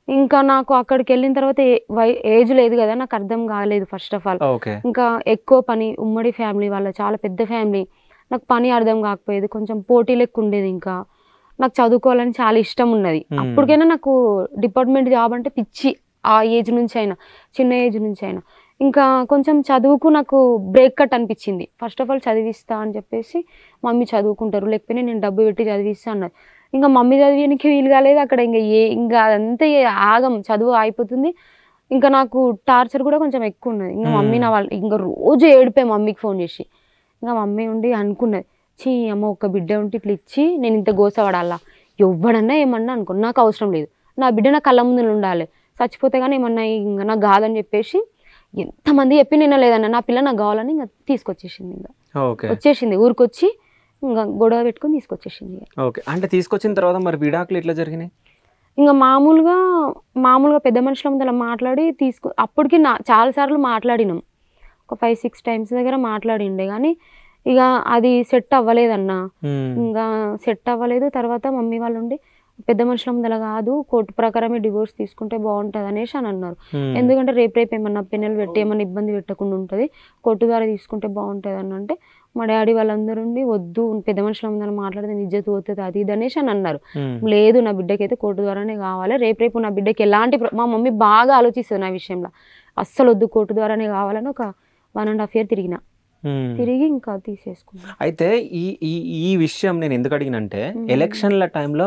ఇంకా నాకు అక్కడికి వెళ్ళిన తర్వాత ఏజ్ లేదు కదా, నాకు అర్థం కాలేదు ఫస్ట్ ఆఫ్ ఆల్. ఇంకా ఎక్కువ పని, ఉమ్మడి ఫ్యామిలీ వాళ్ళ, చాలా పెద్ద ఫ్యామిలీ, నాకు పని అర్థం కాకపోయేది, కొంచెం పోటీ లెక్క ఉండేది. ఇంకా నాకు చదువుకోవాలని చాలా ఇష్టం ఉన్నది. అప్పటికైనా నాకు డిపార్ట్మెంట్ జాబ్ అంటే పిచ్చి, ఆ ఏజ్ నుంచి అయినా, చిన్న ఏజ్ నుంచి అయినా. ఇంకా కొంచెం చదువుకు నాకు బ్రేక్ కట్ అనిపించింది. ఫస్ట్ ఆఫ్ ఆల్ చదివిస్తా అని చెప్పేసి మమ్మీ చదువుకుంటారు, లేకపోతే నేను డబ్బు పెట్టి చదివిస్తా అన్నారు. ఇంకా మమ్మీ చదివేనికి వీలు కాలేదు అక్కడ. ఇంకా అదంతా ఆగం, చదువు అయిపోతుంది. ఇంకా నాకు టార్చర్ కూడా కొంచెం ఎక్కువ ఉన్నది. ఇంకా మమ్మీ నా వాళ్ళు ఇంకా రోజు ఏడిపోయి మమ్మీకి ఫోన్ చేసి, ఇంకా మమ్మీ ఉండి అనుకున్నది, చీ అమ్మ ఒక బిడ్డ ఉంటే ఇట్లా ఇచ్చి నేను ఇంత గోసపడాలా, ఎవ్వడన్నా ఏమన్నా అనుకో, నాకు అవసరం లేదు, నా బిడ్డ నా కళ్ళ ముందు ఉండాలి, చచ్చిపోతే కానీ ఏమన్నా ఇంకా నాకు కాదని చెప్పేసి ఎంతమంది చెప్పి నిన్న లేదన్న, నా పిల్ల నాకు కావాలని ఇంకా తీసుకొచ్చేసింది. ఇంకా వచ్చేసింది ఊరికొచ్చి, ఇంకా గొడవ పెట్టుకొని తీసుకొచ్చేసింది. ఓకే, అంటే తీసుకొచ్చిన తర్వాత మరి విడాకులు ఎట్లా జరిగినాయి? ఇంకా మామూలుగా పెద్ద మనుషుల ముందు మాట్లాడి అప్పటికి చాలాసార్లు మాట్లాడినాం, ఒక 5-6 టైమ్స్ దగ్గర మాట్లాడిండే, కానీ ఇక అది సెట్ అవ్వలేదన్న. ఇంకా సెట్ అవ్వలేదు. తర్వాత మమ్మీ వాళ్ళు ఉండి పెద్ద మనుషుల ముందర కాదు, కోర్టు ప్రకారమే డివోర్స్ తీసుకుంటే బాగుంటుంది అనేసి అని అన్నారు. ఎందుకంటే రేపు ఏమన్నా పెన్నెలు పెట్టి ఏమన్నా ఇబ్బంది పెట్టకుండా ఉంటుంది, కోర్టు ద్వారా తీసుకుంటే బాగుంటుంది అని అంటే, మా డాడీ వాళ్ళందరూ ఉండి వద్దు పెద్ద మనుషుల ముందర మాట్లాడితే నిజత పోతుంది అది ఇది అనేసి అని అన్నారు. లేదు నా బిడ్డకి అయితే కోర్టు ద్వారానే కావాలి, రేపు నా బిడ్డకి ఎలాంటి, మా మమ్మీ బాగా ఆలోచిస్తుంది నా విషయంలో, అస్సలు వద్దు కోర్టు ద్వారానే కావాలని ఒక 1.5 year తిరిగి ఇంకా తీసేసుకున్నాను. అయితే ఈ విషయం నేను ఎందుకు అడిగినంటే, ఎలక్షన్ల టైంలో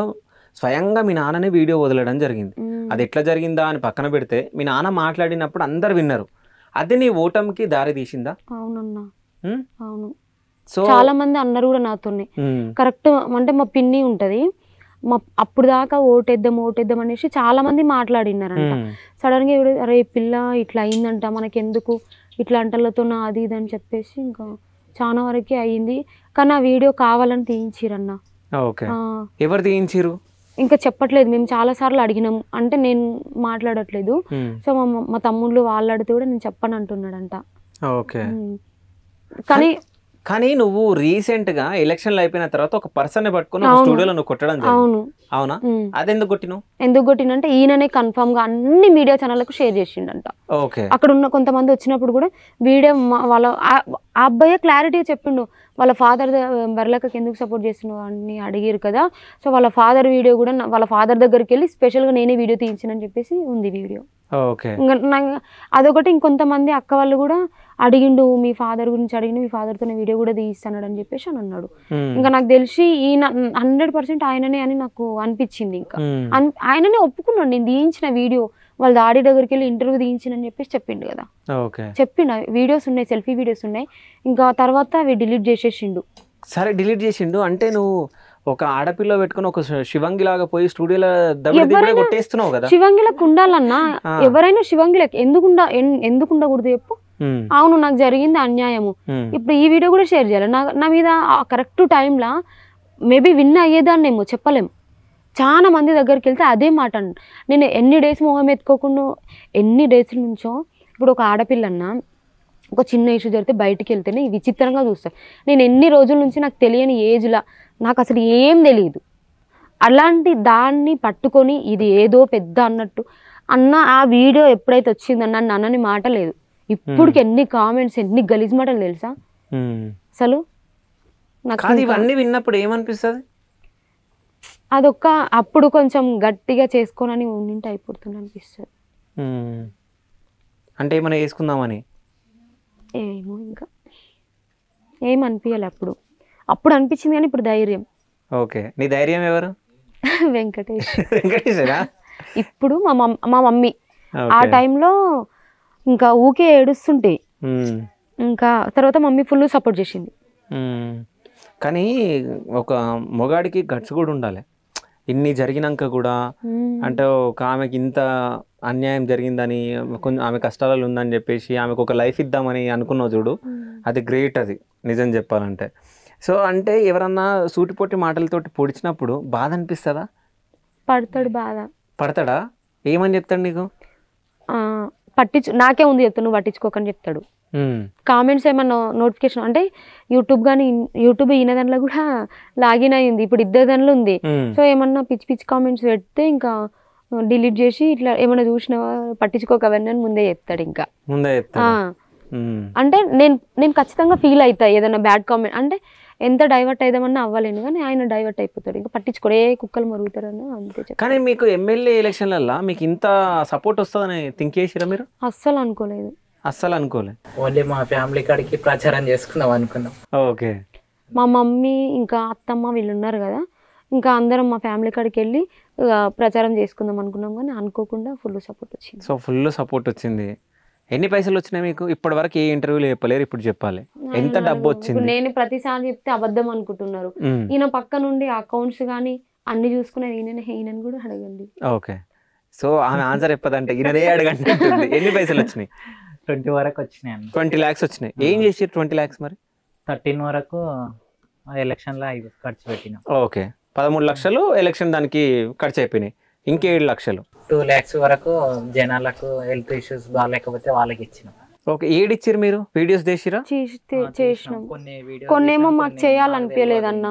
స్వయంగా మీ నాన్ననే వీడియో వదలడం జరిగింది. అది ఎట్లా జరిగిందా అని పక్కన పెడితే, మీ నాన్న మాట్లాడినప్పుడు అందరు విన్నారు, అది నీ ఓటమికి దారి తీసిందా? అవునన్నా, అవును. సో చాలా మంది అన్నారు కూడా నాతోనే, కరెక్ట్ అంటే మా పిన్ని ఉంటది, అప్పుడు దాకా ఓటేద్దాం అనేసి చాలా మంది మాట్లాడినారంట. సడన్ గా అరే పిల్ల ఇట్లా అయిందంట, మనకెందుకు ఇట్లా అంటలతో అది ఇది అని చెప్పేసి ఇంకా చాలా వరకే అయ్యింది. కానీ ఆ వీడియో కావాలని తీయించిరన్న. ఎవరు తీయించిరు ఇంకా చెప్పట్లేదు, మేము చాలా సార్లు అడిగినాం, అంటే నేను మాట్లాడట్లేదు. సో మా తమ్ముళ్ళు వాళ్ళు అడిగితే కూడా నేను చెప్పను అంటున్నాడంట. కానీ నువ్వు రీసెంట్ గా ఎలక్షన్లు అయిపోయిన తర్వాత ఒక పర్సన్ పట్టుకుని స్టూడియోలో నువ్వు కొట్టడం జరిగింది. అవునా? అది ఎందుకు కొట్టినంటే ఈయననే కన్ఫర్మ్ గా అన్ని మీడియా ఛానళ్లకు షేర్ చేసిండంట. అక్కడ ఉన్న కొంతమంది వచ్చినప్పుడు కూడా వీడియో వాళ్ళ ఆ అబ్బాయి క్లారిటీగా చెప్పిండు, వాళ్ళ ఫాదర్ బర్లకకి ఎందుకు సపోర్ట్ చేస్తున్నావు అని అడిగారు కదా, సో వాళ్ళ ఫాదర్ వీడియో కూడా వాళ్ళ ఫాదర్ దగ్గరికి వెళ్ళి స్పెషల్ గా నేనే వీడియో తీయించానని చెప్పేసి ఉంది వీడియో. అదొకటి. ఇంకొంతమంది అక్క వాళ్ళు కూడా అడిగిండు, మీ ఫాదర్ గురించి అడిగిండు, మీ ఫాదర్ తో వీడియో కూడా తీయిస్తాడు అని చెప్పేసి అని అన్నాడు. ఇంకా నాకు తెలిసి ఈయన 100% ఆయననే అని నాకు అనిపించింది. ఇంకా ఆయననే ఒప్పుకున్నాడు, నేను తీయించిన వీడియో వాళ్ళ డాడీ దగ్గరికి వెళ్ళి ఇంటర్వ్యూ తీయించినని చెప్పేసి చెప్పిండు కదా, చెప్పిండు. వీడియోస్ ఉన్నాయి, సెల్ఫీ వీడియోస్ ఉన్నాయి. ఇంకా తర్వాత అవి డిలీట్ చేసేసిండు. సరే డిలీట్ చేసిండు అంటే నువ్వు ఒక ఆడపిల్ల పెట్టుకుని ఒక శివంగి లాగా పోయి స్టూడియోలో కొట్టేస్తున్నావు కదా. శివంగిలకు ఉండాలన్నా, ఎవరైనా శివంగిలకు ఎందుకు ఉండకూడదు చెప్పు. అవును నాకు జరిగింది అన్యాయము, ఇప్పుడు ఈ వీడియో కూడా షేర్ చేయాలి. నా మీద కరెక్ట్ టైంలో మేబీ విన్ అయ్యేదాన్నేమో చెప్పలేము. చాలా మంది దగ్గరికి వెళ్తే అదే మాట అండి. నేను ఎన్ని డేస్ మొహం ఎత్తుకోకుండా ఎన్ని డేస్ నుంచో, ఇప్పుడు ఒక ఆడపిల్లన్నా ఒక చిన్న ఇష్యూ జరిగితే బయటికి వెళ్తేనే విచిత్రంగా చూస్తాను. నేను ఎన్ని రోజుల నుంచి నాకు తెలియని ఏజ్లా నాకు అసలు ఏం తెలియదు, అలాంటి దాన్ని పట్టుకొని ఇది ఏదో పెద్ద అన్నట్టు ఆ వీడియో ఎప్పుడైతే వచ్చిందన్న అన్నని మాట లేదు. ఇప్పటికి ఎన్ని కామెంట్స్, ఎన్ని గలీజ్ మాటలు తెలుసా అసలు. నాకు ఇవన్నీ విన్నప్పుడు ఏమనిపిస్తుంది? అదొక్క అప్పుడు కొంచెం గట్టిగా చేసుకోనని ఉండింటే అయిపోతుంది అనిపిస్తుంది. అంటే ఏమైనా వేసుకుందామని? ఏమో ఇంకా ఏం అనిపించాలి అప్పుడు అనిపించింది, కానీ ఇప్పుడు ధైర్యం. ఓకే, నీ ధైర్యం ఎవరు? వెంకటేష్. వెంకటేశ్వరా? ఇప్పుడు మా మమ్మీ ఆ టైంలో ఇంకా ఊకే ఏడుస్తుంటే, ఇంకా తర్వాత మమ్మీ ఫుల్ సపోర్ట్ చేసింది. కానీ ఒక మొగాడికి గట్స్ కూడా ఉండాలి. ఇన్ని జరిగినాక కూడా అంటే ఒక ఆమెకి ఇంత అన్యాయం జరిగిందని, కొంచెం ఆమె కష్టాలలో ఉందని చెప్పేసి ఆమెకు ఒక లైఫ్ ఇద్దామని అనుకున్నావు చూడు, అది గ్రేట్. అది నిజం చెప్పాలంటే. సో అంటే ఎవరన్నా సూటిపోటి మాటలతోటి పొడిచినప్పుడు బాధ అనిపిస్తుందా? పడతాడు, బాధ పడతాడా? ఏమని చెప్తాడు నీకు? నాకే ఉంది చెప్తాను, నువ్వు పట్టించుకోకని చెప్తాడు. కామెంట్స్ ఏమన్నా నోటిఫికేషన్ అంటే యూట్యూబ్ ఈయన దాంట్లో కూడా లాగిన్ అయింది, ఇప్పుడు ఇద్దరు దాంట్లో ఉంది. సో ఏమన్నా పిచ్చి పిచ్చి కామెంట్స్ పెడితే ఇంకా డిలీట్ చేసి ఇట్లా ఏమన్నా చూసినావా పట్టించుకోకవన్నీ అని ముందే చెప్తాడు. ఇంకా అంటే నేను ఖచ్చితంగా ఫీల్ అవుతా ఏదైనా బ్యాడ్ కామెంట్ అంటే, ఎంత డైవర్ట్ అయిదామన్నా అవ్వలేను, కానీ ఆయన డైవర్ట్ అయిపోతాడు. ఇంకా పట్టించుకోడే కుక్కలు మరుగుతారని అంతే. కానీ మీకు ఎమ్మెల్యే ఎలక్షన్లలో మీకు ఇంత సపోర్ట్ వస్తుందని థింక్ చేసిరా మీరు? అస్సలు అనుకోలేదు. అస్సలు అనుకోలే. ఓన్లీ మా ఫ్యామిలీ కాడికి ప్రచారం చేసుకుందాం అనుకున్నాం. ఓకే. మా మమ్మీ ఇంకా అత్తమ్మ వీళ్ళు ఉన్నారు కదా, ఇంకా అందరం మా ఫ్యామిలీ కాడికి వెళ్ళి ప్రచారం చేసుకుందాం అనుకున్నాం, కానీ అనుకోకుండా ఫుల్ సపోర్ట్ వచ్చింది. సో ఫుల్ సపోర్ట్ వచ్చింది. ఎన్ని పైసలు వచ్చినాయి మీకు? ఇప్పటి వరకు ఏ ఇంటర్వ్యూలు చెప్పలేరు, ఇప్పుడు చెప్పాలి. ఎంత డబ్బు వచ్చింది? నేను ప్రతిసారి చెప్తే అబద్ధం అనుకుంటున్నారు. ఈయన పక్క నుండి అకౌంట్స్ కానీ అన్ని చూసుకునేది ఈయనని కూడా అడగండి. ఓకే. సో ఆమె ఆన్సర్ చెప్పదంటే ఈయనదే అడగండి. ఎన్ని పైసలు వచ్చినాయి? 20 వరకు వచ్చినాయి. 20 lakhs వచ్చినాయి. ఏం చేసి 20 lakhs మరి? 13 వరకు ఎలక్షన్లో ఖర్చు పెట్టినాం. ఓకే, 13 లక్షలు ఎలక్షన్ దానికి ఖర్చు అయిపోయినాయి. ఇంకే 7 లక్షలు 2 lakhs వరకు జనాలకు హెల్త్ ఇష్యూస్ బాగాలేకపోతే వాళ్ళకి ఇచ్చినాం. ఓకే. ఏడిచ్చారు మీరు? వీడియోస్ చేసిరా? చేసినాం. కొన్నేమో మాకు చేయాలనిపించలేదన్న,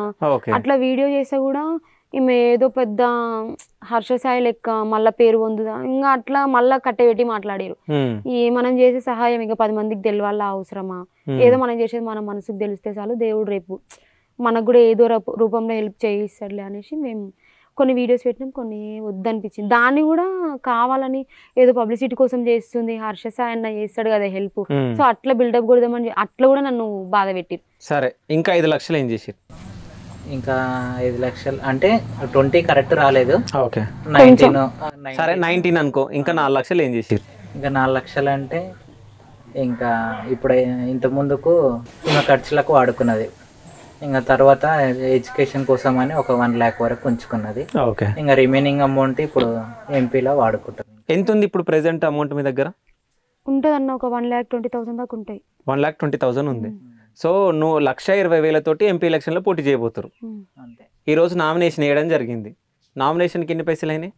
అట్లా వీడియో చేస్తే కూడా ఈమె ఏదో పెద్ద హర్షసాయి లెక్క మళ్ళా పేరు పొందుదా, ఇంకా అట్లా మళ్ళా కట్టెపెట్టి మాట్లాడారు. ఈ మనం చేసే సహాయం ఇంకా 10 మందికి తెలియాలా అవసరమా? ఏదో మనం చేసేది మన మనసుకు తెలిస్తే చాలు, దేవుడు రేపు మనకు కూడా ఏదో రూపంలో హెల్ప్ చేయిస్తాడులే అనేసి మేము కొన్ని వీడియోస్ పెట్టినాం. కొన్ని వద్దనిపించింది. దాన్ని కూడా కావాలని ఏదో పబ్లిసిటీ కోసం చేస్తుంది, హర్షసాయి అన్న చేస్తాడు కదా హెల్ప్, సో అట్లా బిల్డప్ కొడదామని అట్లా కూడా నన్ను బాధ పెట్టిరు. సరే, ఇంకా 5 లక్షలు ఏం చేసారు? ఇంకా 5 లక్షలు అంటే 20 కరెక్ట్ రాలేదు. ఓకే, 19. సరే 19 అనుకో. ఇంకా 4 లక్షలు ఏం చేసారు? ఇంకా 4 లక్షలు అంటే ఇంకా ఇప్పుడు ఇంత ముందుకు ఇంకా ఖర్చులకు వాడుకున్నది. ఇంకా తర్వాత ఎడ్యుకేషన్ కోసం అని ఒక 1 lakh వరకు ఉంచుకున్నది. ఓకే. ఇంకా రిమైనింగ్ అమౌంట్ ఇప్పుడు ఎంపీలో వాడుకుంటుంది. ఎంత ఉంది ఇప్పుడు ప్రెసెంట్ అమౌంట్ మీ దగ్గర? ఉంటుంది అన్న, ఒక 1,20,000 దాకా ఉంటాయి. 1,20,000 ఉంది. సో నువ్వు 1,20,000 తోటి ఎంపీ ఎలక్షన్లో పోటీ చేయబోతురు. అంతే. ఈరోజు నామినేషన్ వేయడం జరిగింది. నామినేషన్కి ఎన్ని పైసలు అయినాయి?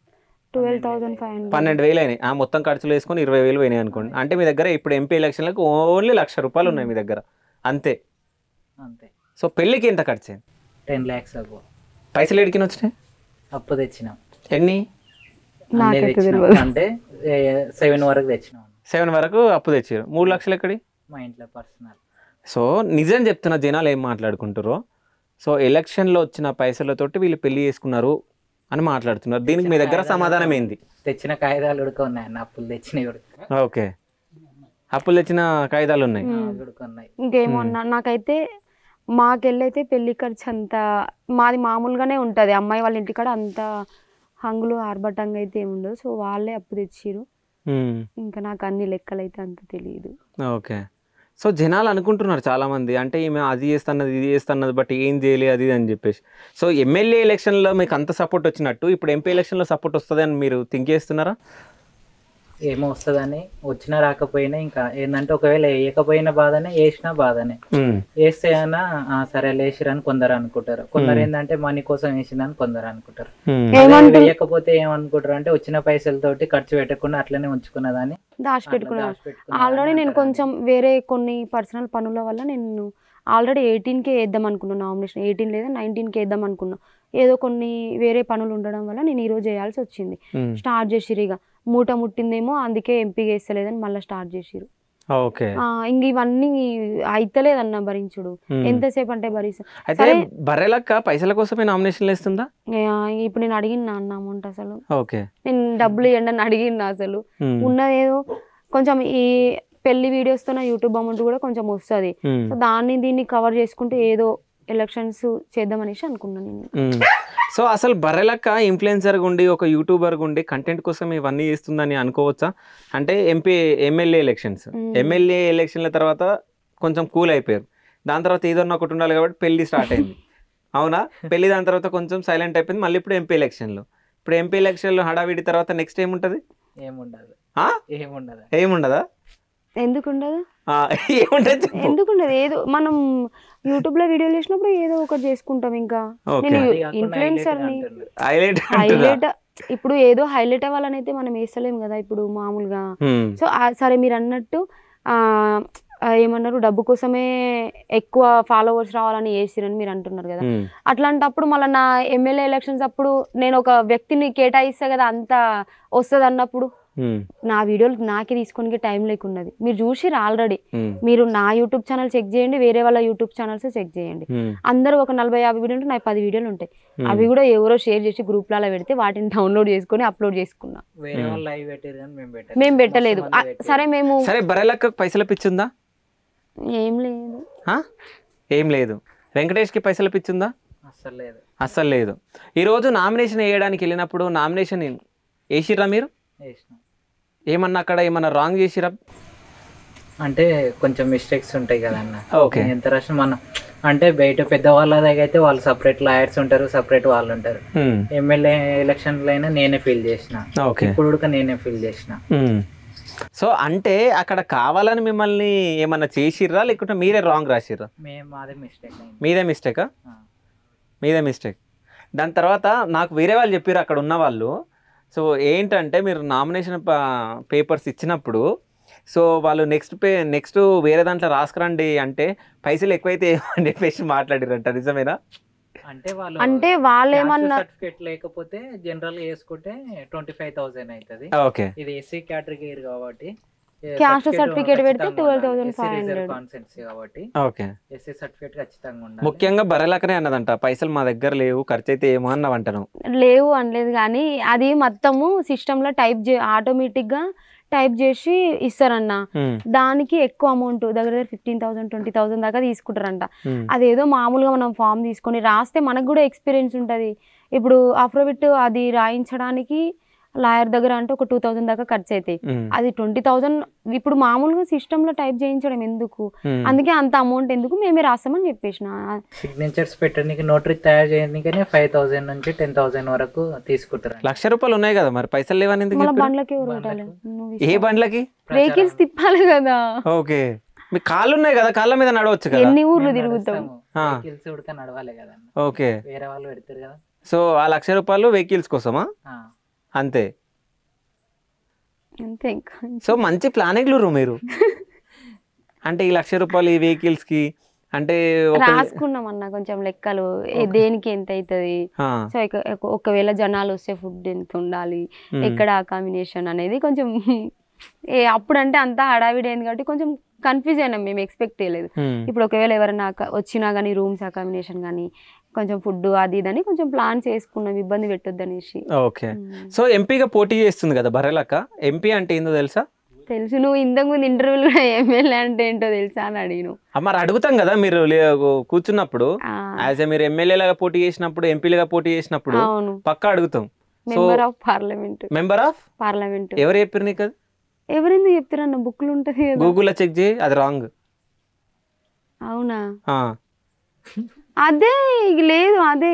12,500. 12,000 అయినాయి. ఆ మొత్తం ఖర్చులు వేసుకొని 20,000 పోయినాయి అనుకోండి. అంటే మీ దగ్గర ఇప్పుడు ఎంపీ ఎలక్షన్లకు ఓన్లీ 1,00,000 రూపాయలు ఉన్నాయి మీ దగ్గర, అంతే. అంతే. సో పెళ్ళికి ఎంత ఖర్చు అయింది? 10 lakhs అవ్వ. పైసలు ఎడికి వచ్చినాయి? అప్పు తెచ్చినాం. ఎన్ని? అంటే 7 వరకు తెచ్చినాం. 7 వరకు అప్పు తెచ్చారు. 3 లక్షలు ఎక్కడి? మా ఇంట్లో పర్సనల్. సో నిజం చెప్తున్న జనాలు ఏం మాట్లాడుకుంటారో, సో ఎలక్షన్లో వచ్చిన పైసలతోటి వీళ్ళు పెళ్లి చేసుకున్నారు అని మాట్లాడుతున్నారు. దీనికి మీ దగ్గర సమాధానం ఏంది? తెచ్చిన కాగితాలు ఉడక ఉన్నాయి అన్న, అప్పులు తెచ్చినవి. ఓకే, అప్పులు తెచ్చిన కాగితాలు ఉన్నాయి. ఇంకేమో అన్నా, నాకైతే మాకెళ్ళైతే పెళ్లి ఖర్చు అంత మాది మామూలుగానే ఉంటుంది. అమ్మాయి వాళ్ళ ఇంటికాడ అంత హంగులు ఆర్భటంగా అయితే ఏముండదు. సో వాళ్ళే అప్పు తెచ్చిరు. ఇంకా నాకు అన్ని లెక్కలు అయితే అంత తెలియదు. ఓకే. సో జనాలు అనుకుంటున్నారు చాలామంది, అంటే ఈమె అది చేస్తున్నది ఇది చేస్తున్నది బట్ ఏం చేయలేదు అది అని చెప్పేసి. సో ఎమ్మెల్యే ఎలక్షన్లో మీకు అంత సపోర్ట్ వచ్చినట్టు ఇప్పుడు ఎంపీ ఎలక్షన్లో సపోర్ట్ వస్తుంది అని మీరు థింక్ చేస్తున్నారా? ఏమో వస్తుందని, వచ్చినా రాకపోయినా ఇంకా ఏంటంటే ఒకవేళ వేయకపోయినా బాధనే, వేసినా బాధనే. వేస్తే అయినా సరే లేచిరని కొందరు అనుకుంటారు, కొందరు ఏంటంటే మనీ కోసం వేసిందని కొందరు అనుకుంటారు. వేయకపోతే ఏమనుకుంటారు అంటే వచ్చిన పైసలతోటి ఖర్చు పెట్టకుండా అట్లనే ఉంచుకున్నదాన్ని దాచిపెట్టుకున్నాను. ఆల్రెడీ నేను కొంచెం వేరే కొన్ని పర్సనల్ పనుల వల్ల నేను ఆల్రెడీ 18కే వేద్దాం అనుకున్నాను నామినేషన్. 18 లేదా 19కే వేద్దాం అనుకున్నా. ఏదో కొన్ని వేరే పనులు ఉండడం వల్ల నేను ఈరోజు చేయాల్సి వచ్చింది. స్టార్ట్ చేసిరు, ఇక మూట ముట్టిందేమో అందుకే ఎంపీ వేస్తలేదని మళ్ళీ స్టార్ట్ చేసిరు. ఓకే. ఇంక ఇవన్నీ అయితలేదన్న భరించుడు. ఎంతసేపు అంటే భరిస్తా. అయితే బర్రెలక్క పైసల కోసమే నామినేషన్లు వేస్తుందా? ఇప్పుడు నేను అడిగిన అన్న అమౌంట్ అసలు ఓకే. నేను డబ్బులు ఇవ్వండి అని అడిగిన అసలు ఉన్నదేదో కొంచెం ఈ పెళ్లి వీడియోస్ తో నా యూట్యూబ్ అమౌంట్ కూడా కొంచెం వస్తుంది. సో దాన్ని దీన్ని కవర్ చేసుకుంటూ ఏదో ఎలక్షన్స్ చేద్దామనేసి అనుకున్నాను నేను. సో అసలు బర్రెలక్క ఇన్ఫ్లుయెన్సర్ గుండి ఒక యూట్యూబర్ గుండి కంటెంట్ కోసం ఇవన్నీ చేస్తుందని అనుకోవచ్చా? అంటే ఎమ్మెల్యే ఎలక్షన్ల తర్వాత కొంచెం కూల్ అయిపోయారు. దాని తర్వాత ఏదన్నా ఒకటి ఉండాలి కాబట్టి పెళ్లి స్టార్ట్ అయింది. అవునా? పెళ్లి దాని తర్వాత కొంచెం సైలెంట్ అయిపోయింది. మళ్ళీ ఇప్పుడు ఎంపీ ఎలక్షన్లు హడావిడి తర్వాత నెక్స్ట్ ఏముంటది? ఏముండదా? ఎందుకుండదు? ఏముంటది? ఏదో మనం యూట్యూబ్ లో వీడియోలు చేసినప్పుడు ఏదో ఒకటి చేసుకుంటాం. ఇంకా నేను ఇన్ఫ్లుయెన్సర్ ని హైలైట్ ఇప్పుడు ఏదో హైలైట్ అవ్వాలని అయితే మనం వేస్తలేము కదా ఇప్పుడు మామూలుగా. సో సరే మీరు అన్నట్టు ఏమన్నారు డబ్బు కోసమే ఎక్కువ ఫాలోవర్స్ రావాలని వేసిరని మీరు అంటున్నారు కదా. అట్లాంటప్పుడు మళ్ళీ నా ఎమ్మెల్యే ఎలక్షన్స్ అప్పుడు నేను ఒక వ్యక్తిని కేటాయిస్తా కదా, అంత వస్తుంది అన్నప్పుడు నా వీడియోలు నాకే తీసుకోనికి టైం లేకున్నది. మీరు చూసిరు ఆల్రెడీ. మీరు నా యూట్యూబ్ ఛానల్ చెక్ చేయండి, వేరే వాళ్ళ యూట్యూబ్ ఛానల్స్ చెక్ చేయండి. అందరూ ఒక 40-50 వీడియోలు ఉంటే నాకు 10 వీడియోలు ఉంటాయి. అవి కూడా ఎవరో షేర్ చేసి గ్రూప్లలో పెడితే వాటిని డౌన్లోడ్ చేసుకుని అప్లోడ్ చేసుకున్నా. మేము పెట్టలేదు. సరే బర్రెలక్క పైసల పిచ్చుందా? ఏం లేదు. వెంకటేష్కి పైసల పిచ్చుందా? అస్సలు లేదు. ఈరోజు నామినేషన్ వేయడానికి వెళ్ళినప్పుడు నామినేషన్ వేసిర్రా మీరు? ఏమన్నా అక్కడ ఏమన్నా రాంగ్ చేసిరా? అంటే కొంచెం మిస్టేక్స్ ఉంటాయి కదన్న. ఓకే. ఎంత రాసిన మనం అంటే బయట పెద్దవాళ్ళ దగ్గర అయితే వాళ్ళు సపరేట్ లాయర్స్ ఉంటారు, సపరేట్ వాళ్ళు ఉంటారు. ఎమ్మెల్యే ఎలక్షన్లో అయినా నేనే ఫీల్ చేసిన, ఇప్పుడు కూడా నేనే ఫీల్ చేసిన. సో అంటే అక్కడ కావాలని మిమ్మల్ని ఏమన్నా చేసిర్రా లేకుంటే మీరే రాంగ్ రాసిర్రా? మీదే మిస్టేక్. దాని తర్వాత నాకు వేరే వాళ్ళు చెప్పారు అక్కడ ఉన్న వాళ్ళు. సో ఏంటంటే మీరు నామినేషన్ పేపర్స్ ఇచ్చినప్పుడు సో వాళ్ళు నెక్స్ట్ వేరే దాంట్లో రాసుకురండి అంటే పైసలు ఎక్కువైతే అని చెప్పేసి మాట్లాడిరంట. నిజమేనా? అంటే వాళ్ళు ఏమన్నా సర్టిఫికేట్ లేకపోతే జనరల్ గా వేసుకుంటే 25,000 అవుతుంది. ఓకే. ఇది ఎస్సీ కేటగిరీ కాబట్టి క్యాస్ట్ సర్టిఫికేట్ పెడితే 12,500 కాన్సెన్సీ కాబట్టి ఓకే ఎస్సీ సర్టిఫికేట్ ఖచ్చితంగా ఉండాలి. ముఖ్యంగా బర్రెలకనే అన్నదంట పైసలు మా దగ్గర లేవు, ఖర్చు అయితే ఏమో అన్నవంటాను. లేవు అనలేదు కానీ అది మొత్తము సిస్టమ్ లో ఆటోమేటిక్ గా టైప్ చేసి ఇస్తారన్న. దానికి ఎక్కువ అమౌంట్ దగ్గర 15,000 20,000 దాకా తీసుకుంటారంట. అదేదో మామూలుగా మనం ఫామ్ తీసుకొని రాస్తే మనకు కూడా ఎక్స్పీరియన్స్ ఉంటుంది. ఇప్పుడు అఫ్రోబిట్ అది రాయించడానికి లాయర్ దగ్గర అంటే ఒక 2,000 దాకా ఖర్చు అవుతాయి. అది 20,000 ఇప్పుడు మామూలుగా సిస్టమ్ లో టైప్ చేయించడం ఎందుకు, అందుకే అంత అమౌంట్ ఎందుకు, మేమే రాస్తామని చెప్పేసిన. సిగ్నేచర్స్ పెట్టడానికి నోటరీ తయారు చేయడానికి 5,000 నుంచి 10,000 వరకు తీసుకుంటారు. ₹1,00,000 ఉన్నాయి కదా, మరి పైసలు లేవని ఎందుకు? బండ్లకి పెట్టాలి. ఏ బండ్లకి? వెహికల్స్ తిప్పాలి కదా. ఓకే. మీ కాళ్ళు ఉన్నాయి కదా, కాళ్ళ మీద నడవచ్చు కదా. ఎన్ని ఊర్లు తిరుగుతాం, వెహికల్స్ ఉడక నడవాలి కదా. ఓకే. వేరే వాళ్ళు పెడతారు కదా. సో ఆ ₹1,00,000 వెహికల్స్ కోసమా? అంతే. సో మంచి ప్లానింగ్లు మీరు. అంటే ఈ ₹1,00,000 ఈ వెహికల్స్ కి అంటే రాసుకున్నాం అన్న కొంచెం లెక్కలు, దేనికి ఎంత అవుతుంది. సో ఒకవేళ జనాలు వస్తే ఫుడ్ ఎంత ఉండాలి, ఎక్కడ కాంబినేషన్ అనేది కొంచెం అప్పుడంటే అంతా హడావిడి అయింది కాబట్టి కొంచెం కన్ఫ్యూజ్ అయినాం. మేము ఎక్స్పెక్ట్ చేయలేదు. ఇప్పుడు ఒకవేళ ఎవరైనా వచ్చినా కానీ రూమ్స్ అకామిడేషన్ కానీ కొంచెం ఫుడ్ అది ఇదని కొంచెం ప్లాన్ చేసుకున్నాం, ఇబ్బంది పెట్టొద్దు అనేసి. ఓకే. సో ఎంపీగా పోటీ చేస్తుంది కదా బర్రెలక్క, ఎంపీ అంటే ఏందో తెలుసా? తెలుసు. నువ్వు ఇంతకు ముందు ఇంటర్వ్యూలో ఎమ్మెల్యే అంటే ఏంటో తెలుసా అని అడిగిను. మరి అడుగుతాం కదా మీరు కూర్చున్నప్పుడు, యాజ్ ఏ మీరు ఎమ్మెల్యేలాగా పోటీ చేసినప్పుడు, ఎంపీలుగా పోటీ చేసినప్పుడు పక్కా అడుగుతాం. మెంబర్ ఆఫ్ పార్లమెంట్ ఎవరు చెప్పారు నీకు? ఎవరెందుకు చెప్తారన్న, బుక్లు ఉంటది కదా, గూగుల్లో చెక్ చేయి, అది రాంగ్. అవునా? అదే లేదు, అదే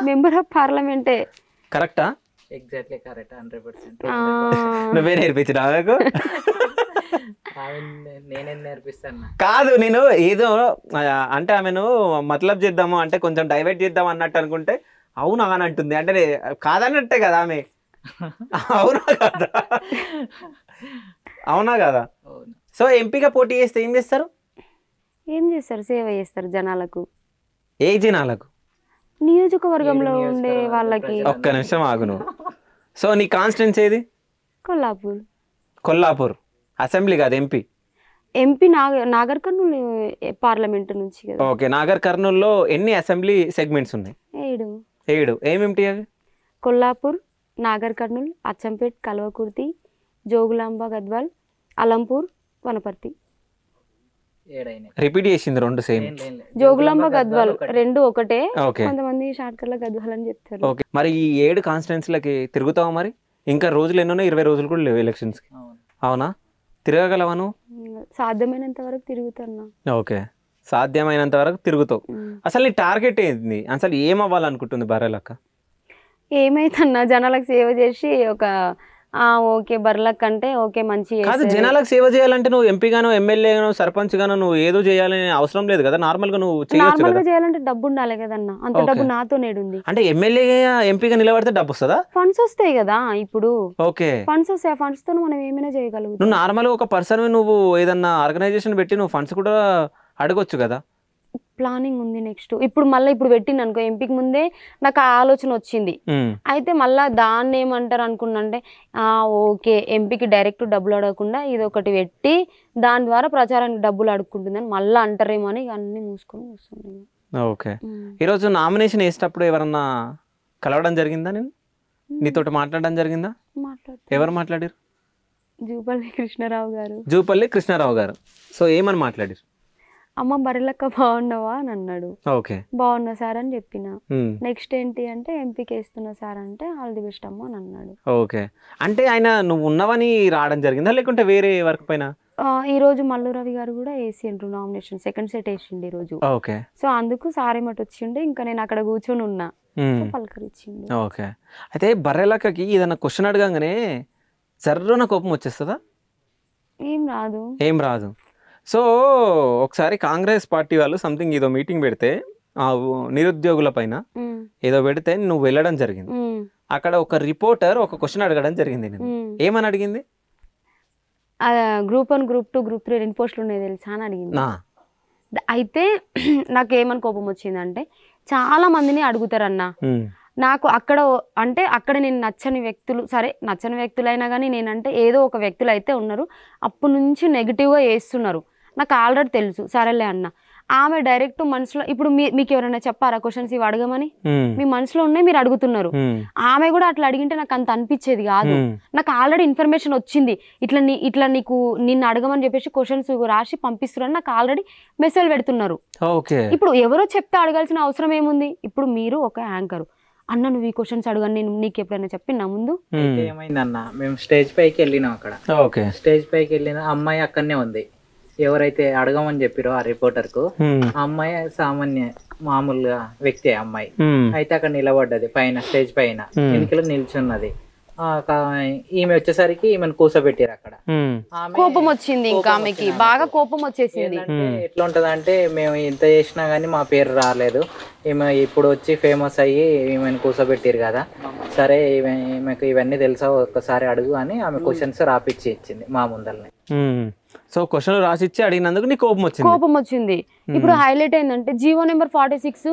మెంబర్ ఆఫ్ పార్లమెంటే. కరెక్టా? Exactly correct, 100%. నువ్వే నేర్పించినా నాకు? నేనేం నేర్పిస్తాను కాదు, నేను ఏదో అంటే ఆమెను మతలబ్ చేద్దాము అంటే కొంచెం డైవర్ట్ చేద్దాం అన్నట్టు అనుకుంటే అవునా అని అంటుంది. అంటే కాదన్నట్టే కదా ఆమె. అవునా కదా? అవునా కదా? సో ఎంపీగా పోటీ చేస్తే ఏం చేస్తారు? సేవ చేస్తారు జనాలకు. ఏ జనాలకు? నియోజకవర్గంలో ఉండే వాళ్ళకి. ఒక్క నిమిషం ఆగును. సో నీ కాన్స్టిట్యున్సీ ఏది? కొల్లాపూర్ అసెంబ్లీ కాదు, MP. MP Nagar Kurnool parliament నుంచి కదా. ఓకే, నాగర్ కర్నూల్లో ఎన్ని అసెంబ్లీ సెగ్మెంట్స్ ఉన్నాయి? 7. 7. ఏమేమిటి అవి? కొల్లాపూర్, నాగర్ కర్నూల్, అచ్చంపేట్, కల్వకుర్తి, జోగులాంబ గద్వాల్, అలంపూర్, వనపర్తి. రిపీట్ చేసింది 2 సేమ్. జోగులాంబ గద్వాల్ 2 ఒకటే, కొంతమంది షార్ట్ కట్ లో గద్వాల్ అని చెప్తారు. ఓకే, మరి ఈ 7 కాన్స్టిట్యున్సీలకి తిరుగుతావా? మరి ఇంకా రోజులు ఎన్నో, 20 రోజులు కూడా లేవు ఎలక్షన్స్ కి. అవునా, తిరగగలవా నువ్వు? సాధ్యమైనంత వరకు తిరుగుతున్నా. ఓకే, సాధ్యమైనంత వరకు తిరుగుతావు. అసలు నీ టార్గెట్ ఏంది? అసలు ఏం అవ్వాలనుకుంటుంది బర్రెలక్క? ఏమైతన్నా జనాలకు సేవ చేసి ఒక ఓకే బర్రెలక్క అంటే ఓకే మంచి. కాదు, జనాలకు సేవ చేయాలంటే నువ్వు ఎంపీ గానో, ఎమ్మెల్యే గానో, సర్పంచ్ గానో నువ్వు ఏదో చేయాలని అవసరం లేదు కదా. నార్మల్ గా నువ్వు చేయొచ్చు కదా. చేయాలంటే డబ్బు ఉండాలి కదన్నా, అంత డబ్బు నాతో నేడుంది. అంటే ఎమ్మెల్యే ఎంపీగా నిలబడితే డబ్బు వస్తుందా? ఫండ్స్ వస్తాయి కదా ఇప్పుడు. ఓకే, ఫండ్స్ వస్తాయి, ఆ ఫండ్స్ తో మనం ఏమైనా చేయగలుగుతాం. నువ్వు నార్మల్ గా ఒక పర్సన్ నువ్వు ఏదన్నా ఆర్గనైజేషన్ పెట్టి నువ్వు ఫండ్స్ కూడా అడగొచ్చు కదా. ప్లానింగ్ ఉంది నెక్స్ట్. ఇప్పుడు మళ్ళీ ఇప్పుడు పెట్టింది అనుకో, ఎంపీకి ముందే నాకు ఆ ఆలోచన వచ్చింది. అయితే మళ్ళీ దాన్ని ఏమంటారు అనుకున్నంటే ఓకే ఎంపీకి డైరెక్ట్ డబ్బులు అడగకుండా ఇది ఒకటి పెట్టి దాని ద్వారా ప్రచారానికి డబ్బులు అడుక్కుంటుందని మళ్ళీ అంటారేమో అని అన్ని మూసుకొని వస్తుంది. ఓకే, ఈరోజు నామినేషన్ వేసేటప్పుడు ఎవరన్నా కలవడం జరిగిందా? నేను నీతోటి మాట్లాడడం జరిగిందా? ఎవరు మాట్లాడారు? జూపల్లి కృష్ణారావు గారు. జూపల్లి కృష్ణారావు గారు. సో ఏమని మాట్లాడారు? అమ్మ బర్రెలక్క బాగున్నావా అని అన్నాడు. ఓకే, బాగున్నా సార్ అని చెప్పిన. నెక్స్ట్ ఏంటి అంటే ఎంపీకి వేస్తున్నా సార్ అంటే ఆల్ ది బెస్ట్ అమ్మ అని అన్నాడు. ఓకే, అంటే ఆయన నువ్వు ఉన్నవని రావడం జరిగిందా లేకుంటే వేరే వర్క్ పైన? ఈ రోజు మల్లు రవి గారు కూడా వేసిండ్రు నామినేషన్, సెకండ్ సెట్ వేసిండు ఈ రోజు. ఓకే, సో అందుకు సార్ ఏమటి వచ్చిండు, ఇంకా నేను అక్కడ కూర్చొని ఉన్నా, పలకరించిండు. ఓకే, అయితే బర్రెలక్కకి ఏదన్నా క్వశ్చన్ అడగంగానే జర్రున కోపం వచ్చేస్తుందా? ఏం రాదు. ఏం రాదు. సో ఒకసారి కాంగ్రెస్ పార్టీ వాళ్ళు సంథింగ్ ఏదో మీటింగ్ పెడితే నిరుద్యోగుల పైన ఏదో పెడితే నువ్వు వెళ్ళడం జరిగింది. అక్కడ ఒక రిపోర్టర్ ఒక క్వశ్చన్ అడగడం జరిగింది. నేను ఏమని అడిగింది? గ్రూప్ 1, గ్రూప్ 2, గ్రూప్ 3 2 పోస్టులు ఉన్నాయి తెలుసా అని అడిగింది. అయితే నాకు ఏమని కోపం వచ్చిందంటే చాలా మందిని అడుగుతారన్న. నాకు అక్కడ అంటే అక్కడ నేను నచ్చని వ్యక్తులు, సరే నచ్చని వ్యక్తులైనా కానీ నేనంటే ఏదో ఒక వ్యక్తులు అయితే ఉన్నారు, అప్పటి నుంచి నెగిటివ్గా వేస్తున్నారు. నాకు ఆల్రెడీ తెలుసు. సరేలే అన్న, ఆమె డైరెక్ట్ మనసులో ఇప్పుడు మీకు ఎవరైనా చెప్పారా క్వశ్చన్స్ ఇవి అడగమని? మీ మనసులో ఉన్నాయి, మీరు అడుగుతున్నారు. ఆమె కూడా అట్లా అడిగింటే నాకు అంత అనిపించేది కాదు. నాకు ఆల్రెడీ ఇన్ఫర్మేషన్ వచ్చింది, ఇట్లా నీకు నిన్ను అడగమని చెప్పేసి క్వశ్చన్స్ రాసి పంపిస్తున్నారు, నాకు ఆల్రెడీ మెసేజ్ పెడుతున్నారు. ఇప్పుడు ఎవరో చెప్తే అడగాల్సిన అవసరం ఏముంది? ఇప్పుడు మీరు ఒక యాంకర్ అన్న, నువ్వు ఈ క్వశ్చన్స్ అడగని నేను నీకు ఎప్పుడైనా చెప్పినా ముందు? ఏమైందన్న, మేము స్టేజ్ పైకి వెళ్ళినాం. అక్కడ స్టేజ్ పైకి వెళ్ళిన అమ్మాయి అక్కడనే ఉంది. ఎవరైతే అడగమని చెప్పారో ఆ రిపోర్టర్ కు, ఆ అమ్మాయి సామాన్య మామూలుగా వ్యక్తి అమ్మాయి అయితే అక్కడ నిలబడ్డది పైన స్టేజ్ పైన, ఎన్నికలు నిల్చున్నది. ఈమె వచ్చేసరికి ఈమెను కూర్చోబెట్టారు అక్కడ. కోపం వచ్చింది, ఇంకా ఆమెకి బాగా కోపం వచ్చేసింది. ఎట్లా ఉంటది అంటే, మేము ఇంత చేసినా గానీ మా పేరు రాలేదు, ఈమె ఇప్పుడు వచ్చి ఫేమస్ అయ్యి ఈమెను కూర్చోబెట్టారు కదా, సరే ఈమెకు ఇవన్నీ తెలుసా ఒక్కసారి అడుగు అని ఆమె క్వశ్చన్స్ రాపిచ్చి ఇచ్చింది మా ముందల్ని. సో క్వశ్చన్ రాసిచ్చి అడిగినందుకు నీకు కోపం వచ్చింది. ఇప్పుడు హైలైట్ ఏంటంటే జీవో నెంబర్ 46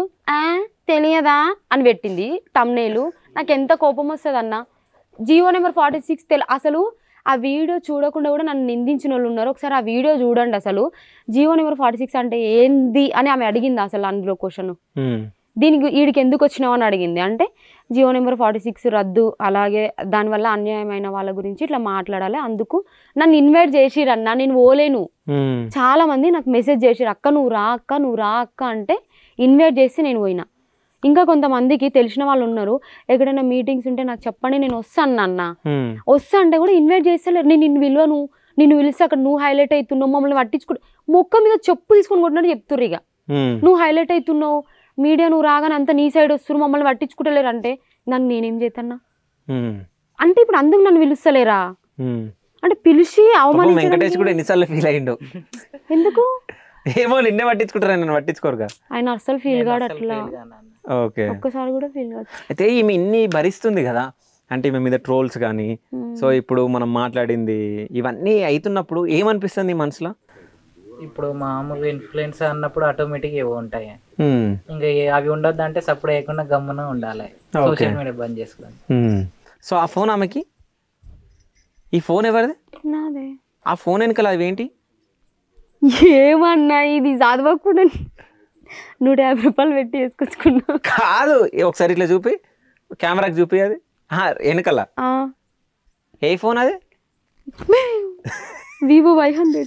తెలియదా అని పెట్టింది తమ్నేలు. నాకు ఎంత కోపం వస్తుంది అన్న. జీవో నెంబర్ 46 అసలు ఆ వీడియో చూడకుండా కూడా నన్ను నిందించిన వాళ్ళు ఉన్నారు. ఒకసారి ఆ వీడియో చూడండి. అసలు జీవో నెంబర్ 46 అంటే ఏంది అని ఆమె అడిగింది. అసలు అందులో క్వశ్చన్ దీనికి వీడికి ఎందుకు వచ్చినావు అని అడిగింది. అంటే జీవో నెంబర్ 46 రద్దు, అలాగే దానివల్ల అన్యాయమైన వాళ్ళ గురించి ఇట్లా మాట్లాడాలి, అందుకు నన్ను ఇన్వైట్ చేసిరన్నా, నేను పోలేను. చాలా మంది నాకు మెసేజ్ చేసిరు, అక్క నువ్వు రా అక్క, నువ్వు రా అక్క అంటే ఇన్వైట్ చేసి నేను పోయినా. ఇంకా కొంతమందికి తెలిసిన వాళ్ళు ఉన్నారు, ఎక్కడైనా మీటింగ్స్ ఉంటే నాకు చెప్పండి నేను వస్తాను అన్న. వస్తా అంటే కూడా ఇన్వైట్ చేస్తలేరు. నేను నిన్ను పిలిస్తే అక్కడ నువ్వు హైలైట్ అవుతున్నావు, మమ్మల్ని పట్టించుకో మొక్క మీద చెప్పు తీసుకొని కొట్టినట్టు చెప్తుర్రు. ఇక నువ్వు హైలైట్ అవుతున్నావు, మీడియా నువ్వు రాగానే అంతా నీ సైడ్ వస్తున్నారు, మమ్మల్ని పట్టించుకుంటలేరు అంటే నన్ను నేనేం చేతన్నా అంటే ఇప్పుడు అందుకు నన్ను పిలుస్తలేరా అంటే పిలిచి అవమానించడం ఎందుకు? ఏమో నిన్నే పట్టించుకుంటారా, నన్ను పట్టించుకోరుగా. ఆయన అస్సలు ఫీల్ కాడు అట్లా, ఒక్కసారి కూడా ఫీల్ కాదు. అయితే ఈమె ఇన్ని భరిస్తుంది కదా, అంటే ఈమె మీద ట్రోల్స్ కానీ, సో ఇప్పుడు మనం మాట్లాడింది ఇవన్నీ అవుతున్నప్పుడు ఏమనిపిస్తుంది మనసులో? ఇప్పుడు మామూలుగా ఇన్ఫ్లుయెన్స్ అన్నప్పుడు ఆటోమేటిక్ ఏవో ఉంటాయి, ఇంకా అవి ఉండొద్దు అంటే సపోర్ట్ చేయకుండా గమ్మున ఉండాలి, సోషల్ మీడియా బంద్ చేసుకోండి. సో ఆ ఫోన్ ఆమెకి, ఈ ఫోన్ ఎవరిది? నాదే. ఆ ఫోన్ వెనకాల అవి ఏంటి? ఏమన్నా ఇది చదవకుండా 150 రూపాయలు పెట్టి వేసుకొచ్చుకున్నా. కాదు ఒకసారి ఇట్లా చూపి, కెమెరాకి చూపి. అది వెనకల ఏ ఫోన్ అది? Vivo Y100.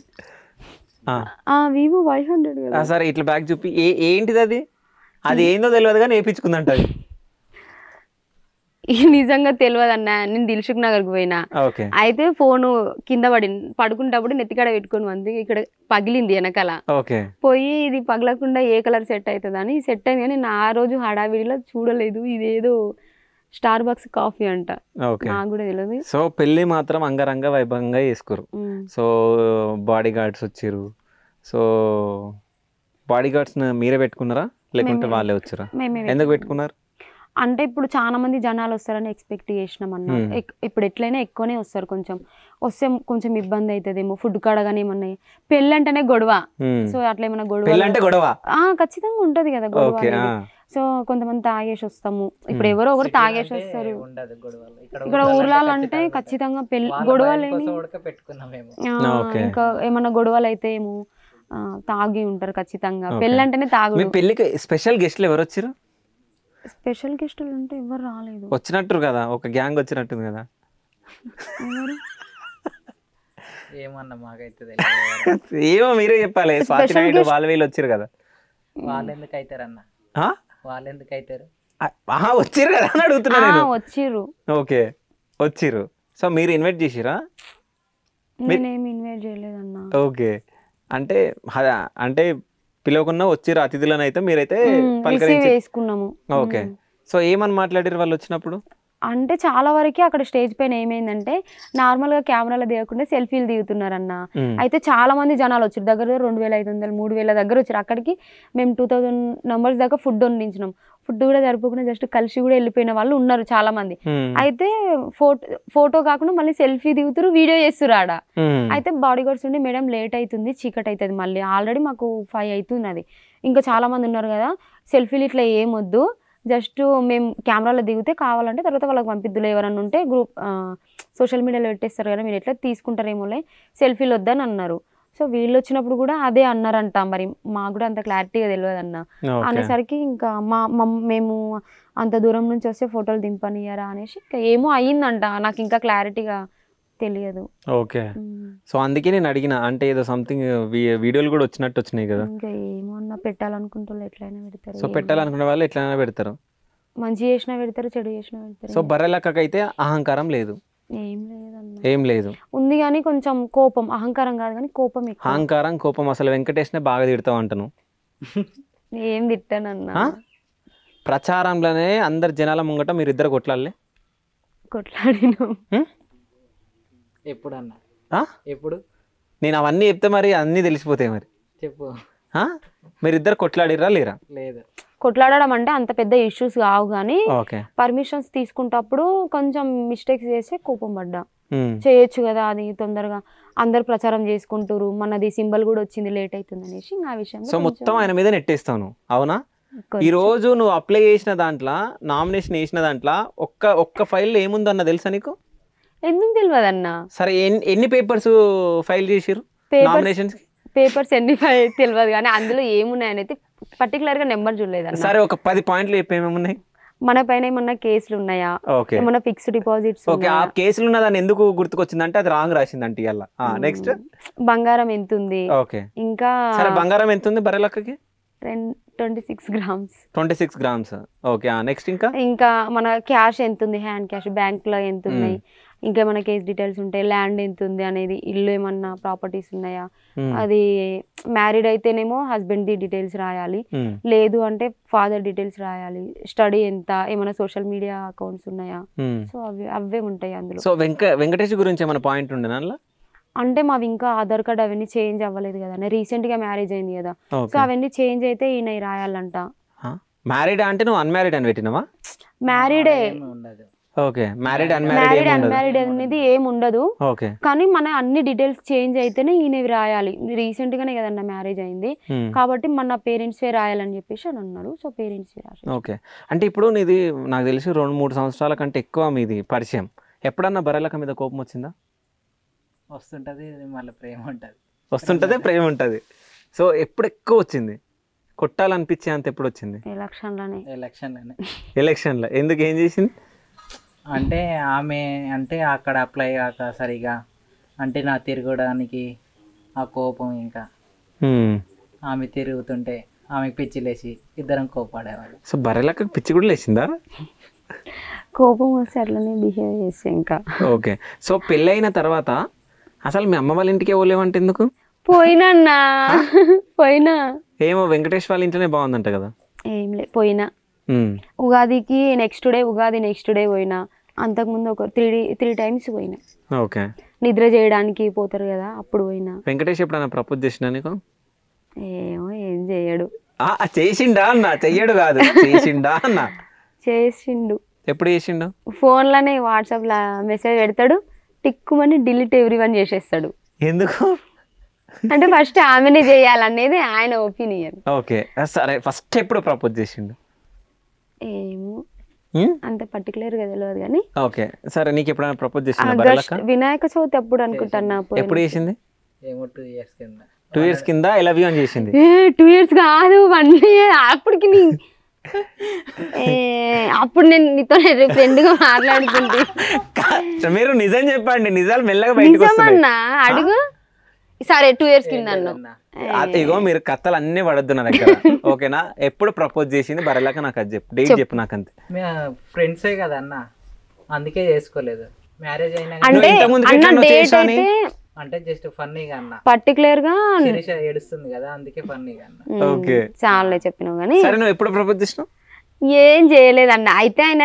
వివో Y100 కదా. సరే ఇట్లా బ్యాగ్ చూపి. ఏంటిది అది? అది ఏందో తెలియదు కానీ వేయించుకుందంట అది. నిజంగా తెలియదు అన్న. నేను దిల్సుఖ్ నగర్కి పోయినా, అయితే ఫోను కింద పడుకుంటప్పుడు నెత్తికాడ పెట్టుకుని మంది ఇక్కడ పగిలింది వెనకాల. పోయి ఇది పగలకుండా ఏ కలర్ సెట్ అవుతుంది అని సెట్ అయింది. కానీ నేను ఆ రోజు హడావిడిలో చూడలేదు. ఇదేదో స్టార్ బాక్స్ కాఫీ అంట, నాకు కూడా తెలియదు. సో పెళ్లి మాత్రం అంగరంగ వైభవంగా చేసుకోరు. సో బాడీ గార్డ్స్ వచ్చారు. సో బాడీ గార్డ్స్ మీరే పెట్టుకున్నారా లేకుంటే వాళ్ళే వచ్చారా? ఎందుకు పెట్టుకున్నారు అంటే ఇప్పుడు చాలా మంది జనాలు వస్తారని ఎక్స్పెక్ట్ చేసినాం అన్న. ఇప్పుడు ఎట్లయినా ఎక్కువనే వస్తారు. వస్తే కొంచెం ఇబ్బంది అవుతుందేమో ఫుడ్ కాడ కానీ ఏమన్నా. పెళ్ళి అంటేనే గొడవ. సో అట్లా ఏమన్నా గొడవ ఖచ్చితంగా ఉంటది కదా గొడవ. సో కొంతమంది తాగేసి వస్తాము. ఇప్పుడు ఎవరో ఒకరు తాగేసి వస్తారు. ఇక్కడ ఊర్లలో అంటే ఖచ్చితంగా పెళ్లి గొడవలు ఇంకా ఏమన్నా గొడవలు అయితే ఏమో తాగి ఉంటారు ఖచ్చితంగా. పెళ్ళి అంటేనే తాగు. పెళ్లికి స్పెషల్ గెస్ట్లు ఎవరు వచ్చారు? స్పెషల్ గెస్టులు అంటే ఎవరు రాలేదు. వచ్చినట్టు కదా, ఒక గ్యాంగ్ వచ్చినట్టుంది కదా. ఏమన్నా మాకైతే ఏమో మీరే చెప్పాలి. స్వాతి నాయుడు వాళ్ళు వీళ్ళు వచ్చారు కదా. వాళ్ళు ఎందుకు అవుతారన్న? వాళ్ళు ఎందుకు అవుతారు? వచ్చిర్రు కదా అని అడుగుతున్నా నేను. వచ్చిర్రు. ఓకే వచ్చిర్రు. సో మీరు ఇన్వైట్ చేసిరా? నేనేమి ఇన్వైట్ చేయలేదన్నా. ఓకే అంటే అంటే పిలవకుండా వచ్చిర్రు అతిథులను అయితే మీరైతే పలకరించుకున్నాము. ఓకే. సో ఏమని మాట్లాడారు వాళ్ళు వచ్చినప్పుడు? అంటే చాలా వరకు అక్కడ స్టేజ్ పైన ఏమైందంటే నార్మల్ గా కెమెరాలో దిగకుండా సెల్ఫీలు దిగుతున్నారన్న. అయితే చాలా మంది జనాలు వచ్చారు. దగ్గర 2500 3000 దగ్గర వచ్చారు. అక్కడికి మేము 2000 నంబర్స్ దాకా ఫుడ్ వండించినాం. ఫుడ్ కూడా సరిపోకుండా జస్ట్ కలిసి కూడా వెళ్ళిపోయిన వాళ్ళు ఉన్నారు చాలా మంది. అయితే ఫోటో కాకుండా మళ్ళీ సెల్ఫీ దిగుతారు, వీడియో చేస్తారు ఆడ. అయితే బాడీ గార్డ్స్ ఉండి మేడం లేట్ అవుతుంది, చీకటి అవుతుంది, మళ్ళీ ఆల్రెడీ మాకు 5 అవుతున్నది, ఇంకా చాలా మంది ఉన్నారు కదా, సెల్ఫీలు ఇట్లా ఏమొద్దు, జస్ట్ మేము కెమెరాలో దిగితే కావాలంటే తర్వాత వాళ్ళకి పంపిద్దులే, ఎవరన్నా ఉంటే గ్రూప్ సోషల్ మీడియాలో పెట్టేస్తారు కదా, మీరు ఎట్లా తీసుకుంటారేమోలే, సెల్ఫీలు వద్దని అన్నారు. సో వీళ్ళు వచ్చినప్పుడు కూడా అదే అన్నారంట. మరి మాకు కూడా అంత క్లారిటీగా తెలియదు అన్న. అనేసరికి ఇంకా మేము అంత దూరం నుంచి వస్తే ఫోటోలు దింపనియరా అనేసి ఇంకా ఏమో అయ్యిందంట. నాకు ఇంకా క్లారిటీగా తెలియదు. ఓకే. సో అందుకే నేను అడిగిన, అంటే ఏదో సంథింగ్ వీడియోలు కూడా వచ్చినాయి కదా. ఇంకా ఏమో అన్న, పెట్టాలనుకుంటే ఎట్లయినా పెడతారు. సో పెట్టాలనుకునే వాళ్ళు ఎట్లయినా పెడతారు, మంచి చేసినా పెడతారు, చెడు చేసినా పెడతారు. సో బర్రెలకైతే అహంకారం లేదు, ఏం లేదు, ఉంది కానీ కొంచెం కోపం. అహంకారం కాదు కానీ కోపం. అహంకారం కోపం. అసలు వెంకటేష్నే బాగా తిడతావు అంటను. ఏం తిట్టానన్నా, ప్రచారంలోనే అందరు జనాల ముంగట మీరు ఇద్దరు కొట్లాడినాం. ఎప్పుడన్నా ఎప్పుడు నేను అవన్నీ చెప్తే మరి అన్నీ తెలిసిపోతాయి. మరి చెప్పు, మీరిద్దరు కొట్లాడిరా లేరా? లేదు. కొట్లాడడం అంటే అంత పెద్ద ఇష్యూస్ కావు కానీ పర్మిషన్స్ తీసుకుంటప్పుడు కొంచెం మిస్టేక్స్ చేస్తే కోపం పడ్డా. చేయొచ్చు కదా అది తొందరగా, అందరు ప్రచారం చేసుకుంటారు, మనది సింబల్ కూడా వచ్చింది, లేట్ అవుతుంది అనేసి ఆ విషయం. సో మొత్తం ఆయన మీద నెట్టేస్తాను, అవునా? ఈ రోజు నువ్వు అప్లై చేసిన దాంట్లో, నామినేషన్ వేసిన దాంట్లో ఒక్క ఫైల్ ఏముందన్న తెలుసా నీకు? ఎందుకు తెలియదు అన్న. సరే ఎన్ని పేపర్స్ ఫైల్ చేసిరు నామినేషన్స్? పేపర్స్ ఎన్ని ఫైల్ తెలియదు కానీ అందులో ఏమున్నాయని అయితే పర్టికులర్ గా నెంబర్ చూడలేదు. సరే ఒక 10 పాయింట్లు చెప్పేమేమున్నాయి? మన పైన ఏమన్నా కేసులు ఉన్నాయా, ఏమన్నా ఫిక్స్డ్ డిపాజిట్స్? ఓకే, ఆ కేసులు ఉన్న దాన్ని ఎందుకు గుర్తుకొచ్చిందంటే అది రాంగ్ రాసిందంటే ఇవాళ. నెక్స్ట్ బంగారం ఎంత ఉంది? ఓకే, ఇంకా సరే బంగారం ఎంత ఉంది బర్రెలక్కకి? 26 గ్రామ్స్. 26 గ్రామ్స్. ఓకే, నెక్స్ట్ ఇంకా మన క్యాష్ ఎంత ఉంది, హ్యాండ్ క్యాష్, బ్యాంక్ లో ఎంత ఉన్నాయి, ఇంకేమైనా కేస్ డీటెయిల్స్ ఉంటాయి, ల్యాండ్ ఎంత ఉంది అనేది, ఇల్లు ఏమన్నా ప్రాపర్టీస్ ఉన్నాయా, అది మ్యారీడ్ అయితేనేమో హస్బెండ్ ది డీటెయిల్స్ రాయాలి, లేదు అంటే ఫాదర్ డీటెయిల్స్ రాయాలి, స్టడీ ఎంత, ఏమైనా సోషల్ మీడియా అకౌంట్స్ ఉన్నాయా, సో అవే ఉంటాయి అందులో. సో వెంకటేష్ గురించి ఏమైనా పాయింట్ ఉండేనా? అంటే మావి ఇంకా ఆధార్ కార్డ్ అవన్నీ చేంజ్ అవ్వలేదు కదా, రీసెంట్ గా మ్యారేజ్ అయింది కదా, సో అవన్నీ చేంజ్ అయితే ఈయన రాయాలంట. మ్యారీడ్ అంటే నువ్వు అన్మ్యారీడ్ అని పెట్టినావా? మ్యారీడే. ఓకే, మ్యారీడ్ అన్మ్యారీడ్ అనేది ఏం ఉండదు, కానీ మన అన్ని డీటెయిల్స్ చేంజ్ అయితేనే ఈయనవి రాయాలి. రీసెంట్ గానే కదన్నా మ్యారేజ్ అయింది, కాబట్టి మన పేరెంట్స్ రాయాలని చెప్పేసి అని అన్నారు. సో పేరెంట్స్ రాసి. ఓకే, అంటే ఇప్పుడు నీది నాకు తెలిసి 2-3 సంవత్సరాల కంటే ఎక్కువ మీది పరిచయం. ఎప్పుడన్నా బర్రెలక మీద కోపం వచ్చిందా? వస్తుంటది, మళ్ళీ ప్రేమ ఉంటది. వస్తుంటదే ప్రేమ ఉంటుంది. సో ఎప్పుడు ఎక్కువ వచ్చింది కొట్టాలనిపించే అంత ఎప్పుడు వచ్చింది? ఎలక్షన్లో. ఎందుకు, ఏం చేసింది? అంటే ఆమె అంటే అక్కడ అప్లై కాక సరిగా అంటే నా తిరగడానికి ఆ కోపం, ఇంకా ఆమె తిరుగుతుంటే ఆమెకు పిచ్చి లేచి ఇద్దరం కోపాడేవాళ్ళు. సో బర్రెలక్క పిచ్చి కూడా లేచిందా? కోపం వస్తే అట్లనే బిహేవ్ చేస్తే ఇంకా. ఓకే. సో పెళ్ళైన తర్వాత అసలు మీ అమ్మ వాళ్ళ ఇంటికి పోలేవంటే ఎందుకు? పోయినా ఏమో వెంకటేష్ వాళ్ళ ఇంట్లోనే బాగుందంట కదా. ఏం లే, పోయినా ఉగాదికి ఉగాది నెక్స్ట్ డే పోయినా. అంతకుముందు ఒక త్రీ టైమ్స్ పోయినా. ఓకే. నిద్ర చేయడానికి పోతారు కదా, అప్పుడు పోయినా. వెంకటేష్ ఎప్పుడైనా ప్రపోజ్ చేసినా నీకు? ఏమో, ఏం చేయడు. చేసిండా అన్న, చెయ్యడు కాదు, చేసిండా అన్న? చేసిండు. ఎప్పుడు చేసిండు? ఫోన్లోనే వాట్సాప్లో మెసేజ్ పెడతాడు, టిక్కుమని డిలీట్ ఎవ్రీవన్ చేసేస్తాడు. ఎందుకు అంటే ఫస్ట్ ఆమెనే చేయాలనేది ఆయన ఒపీనియన్. ఓకే సరే, ఫస్ట్ ఎప్పుడు ప్రపోజ్ చేసిండు? ఏమో అంత పర్టికులర్ గా తెలియదు కానీ. ఓకే సరే, నీకు ఎప్పుడైనా ప్రపోజ్ చేసిందా? వినాయక చవితి ఎప్పుడు అనుకుంటున్నా. ఎప్పుడు చేసింది? ఏమో 2 years కింద. 2 years కింద ఐ లవ్ యూ అని చేసింది. 2 years కాదు, 1 year. అప్పటికి అప్పుడు నేను నీతో ఫ్రెండ్ గా మాట్లాడుతుంటే. మీరు నిజం చెప్పండి, నిజాలు మెల్లగా బయటకు వస్తున్నాయి. అడుగు. సరే 2 years కింద అన్నా. ఇగో మీరు కథలు అన్ని పడద్దు నా దగ్గర, ఓకేనా? ఎప్పుడు ప్రపోజ్ చేసింది బర్రెలాక నాకు అది చెప్పు, డేట్ చెప్పు నాకు. అంతే. ఫ్రెండ్సే కదా అన్న, అందుకే చేసుకోలేదు. మ్యారేజ్ అయినా అంటే అంటే జస్ట్ ఫన్నీగా అన్న, పర్టికులర్ గా శిరీష ఏడుస్తుంది కదా, అందుకే ఫన్నీగా అన్న. ఓకే చాలా చెప్పినావు కానీ. సరే, నువ్వు ఎప్పుడు ప్రపోజ్ చేసినావు? ఏం చేయలేదన్న. అయితే ఆయన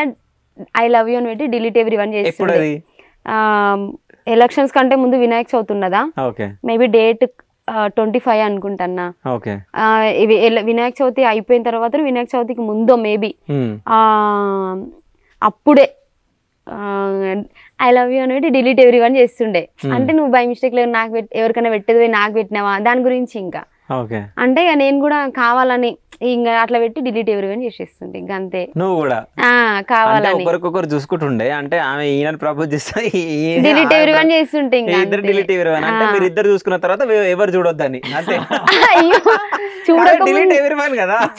ఐ లవ్ యూ అని పెట్టి డిలీట్ ఎవ్రీవన్ చేసి, ఎలక్షన్స్ కంటే ముందు వినాయక చవితి ఉన్నదా, మేబీ డేట్ 25 అనుకుంటున్నా. ఇవి వినాయక చవితి అయిపోయిన తర్వాత, వినాయక చవితికి ముందో మేబీ అప్పుడే ఐ లవ్ యూ అనేది డిలీట్ ఎవ్రీవన్ చేస్తుండే. అంటే నువ్వు బై మిస్టేక్ లేదు నాకు ఎవరికైనా పెట్టేది నాకు పెట్టినావా దాని గురించి. ఇంకా అంటే ఇక నేను కూడా కావాలని ఇంకా అట్లా పెట్టి డిలీట్ ఎవ్రీవన్ చేసేస్తుండే. ఇంకా అంతే. నువ్వు కూడా కావాలని ఒకరికొకరు చూసుకుంటుండే. అంటే ఆమె ఈయన ప్రపోజ్ చేస్తే డిలీట్ ఎవ్రీవన్ చేస్తుంటే, ఇద్దరు డిలీట్ ఎవ్రీవన్ అంటే మీరు ఇద్దరు చూసుకున్న తర్వాత ఎవరు చూడొద్దని. అంతే.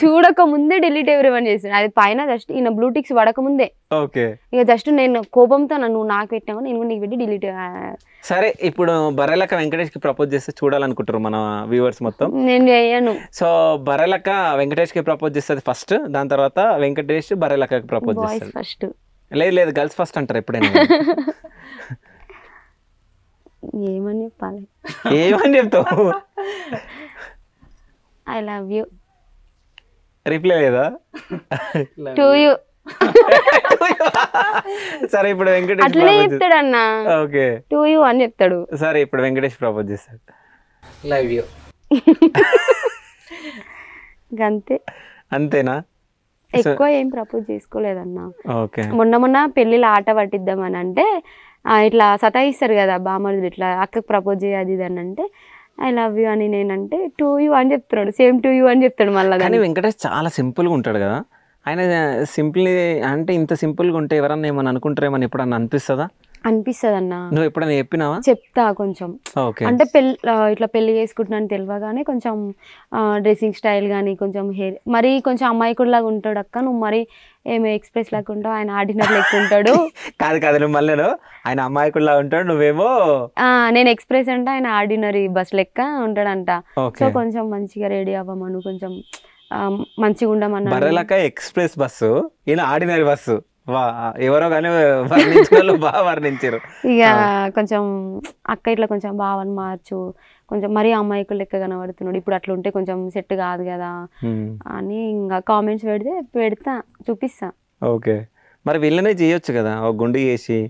చూడక ముందే డిలీట్ ఎవ్రీవన్ చేస్తుండే. అది పైన జస్ట్ ఈయన బ్లూటిక్స్ పడక ముందే. ఓకే. ఇక జస్ట్ నేను కోపంతో నువ్వు నాకు పెట్టినావు, నేను కూడా నీకు పెట్టి డిలీట్. సరే, ఇప్పుడు బర్రెలక్క వెంకటేష్ కి ప్రపోజ్ చేస్తే చూడాలనుకుంటారు మన వ్యూవర్స్ మొత్తం. నేను చేయను. సో బర్రెలక్క వెంకటేష్ కి ప్రపోజ్ చేస్తుంది ఫస్ట్, దాని తర్వాత వెంకటేష్ బర్రెలక్కకి ప్రపోజ్ చేస్తాడు ఫస్ట్. లేదు గర్ల్స్ ఫస్ట్ అంటారు ఎప్పుడైనా. ఏమని చెప్పాలి? ఏమని చెప్తావు? I love you. రిప్లై లేదా? To you. సరే, ఇప్పుడు వెంకటేష్ అట్లనే చెప్తాడు అన్న. ఓకే, టు యూ అని చెప్తాడు. సరే, ఇప్పుడు వెంకటేష్ ప్రపోజ్ చేస్తాడు లవ్ యూ. అంతే. అంతేనా? ఎక్కువ ఏం ప్రపోజ్ చేసుకోలేదన్నా. ఓకే. మొన్న పెళ్లిలో ఆట పట్టిద్దామని అంటే ఇట్లా సతాయిస్తారు కదా బామ్మర్దులు, ఇట్లా అక్కకి ప్రపోజ్ చేయది ఇది అని అంటే ఐ లవ్ యూ అని నేనంటే టు యూ అని చెప్తున్నాడు. సేమ్ టు యూ అని చెప్తాడు మళ్ళీ. కానీ వెంకటేష్ చాలా సింపుల్గా ఉంటాడు కదా. ఆయన సింపుల్ అంటే ఇంత సింపుల్గా ఉంటే ఎవరన్నా ఏమని అనుకుంటారేమని ఎప్పుడన్నా అనిపిస్తుందా? అనిపిస్తుంది అన్న. నువ్వు ఎప్పుడైనా చెప్పినావా? చెప్తా కొంచెం. అంటే ఇట్లా పెళ్లి చేసుకుంటున్నాను తెలియగానే కొంచెం డ్రెస్సింగ్ స్టైల్ కానీ కొంచెం హెయిర్ మరీ కొంచెం అమ్మాయికుడిలాగా ఉంటాడు అక్క, నువ్వు మరి ఏమో ఎక్స్ప్రెస్ లాగా ఉంటావు, ఆయన ఆర్డినరీ లెక్క ఉంటాడు. కాదు నువ్వు మళ్ళీ ఆయన అమ్మాయికుడిలా ఉంటాడు, నువ్వేమో నేను ఎక్స్ప్రెస్ అంటే ఆయన ఆర్డినరీ బస్ లెక్క ఉంటాడంట. సో కొంచెం మంచిగా రెడీ అవ్వమను, కొంచెం మంచిగా ఉండమన్నా. బర్రెలక్క ఎక్స్ప్రెస్ బస్సు, ఈయన ఆర్డినరీ బస్సు. ఎవరో కానీ వర్ణించిన బాగా వర్ణించారు. ఇక కొంచెం అక్క ఇట్లా కొంచెం భావన మార్చు, కొంచెం మరీ అమ్మాయికులు లెక్క కనబడుతున్నాడు, ఇప్పుడు అట్లా ఉంటే కొంచెం సెట్ కాదు కదా అని ఇంకా కామెంట్స్ పెడతా చూపిస్తా. ఓకే. మరి వీళ్ళనే చేయొచ్చు కదా, ఒక గుండు చేసి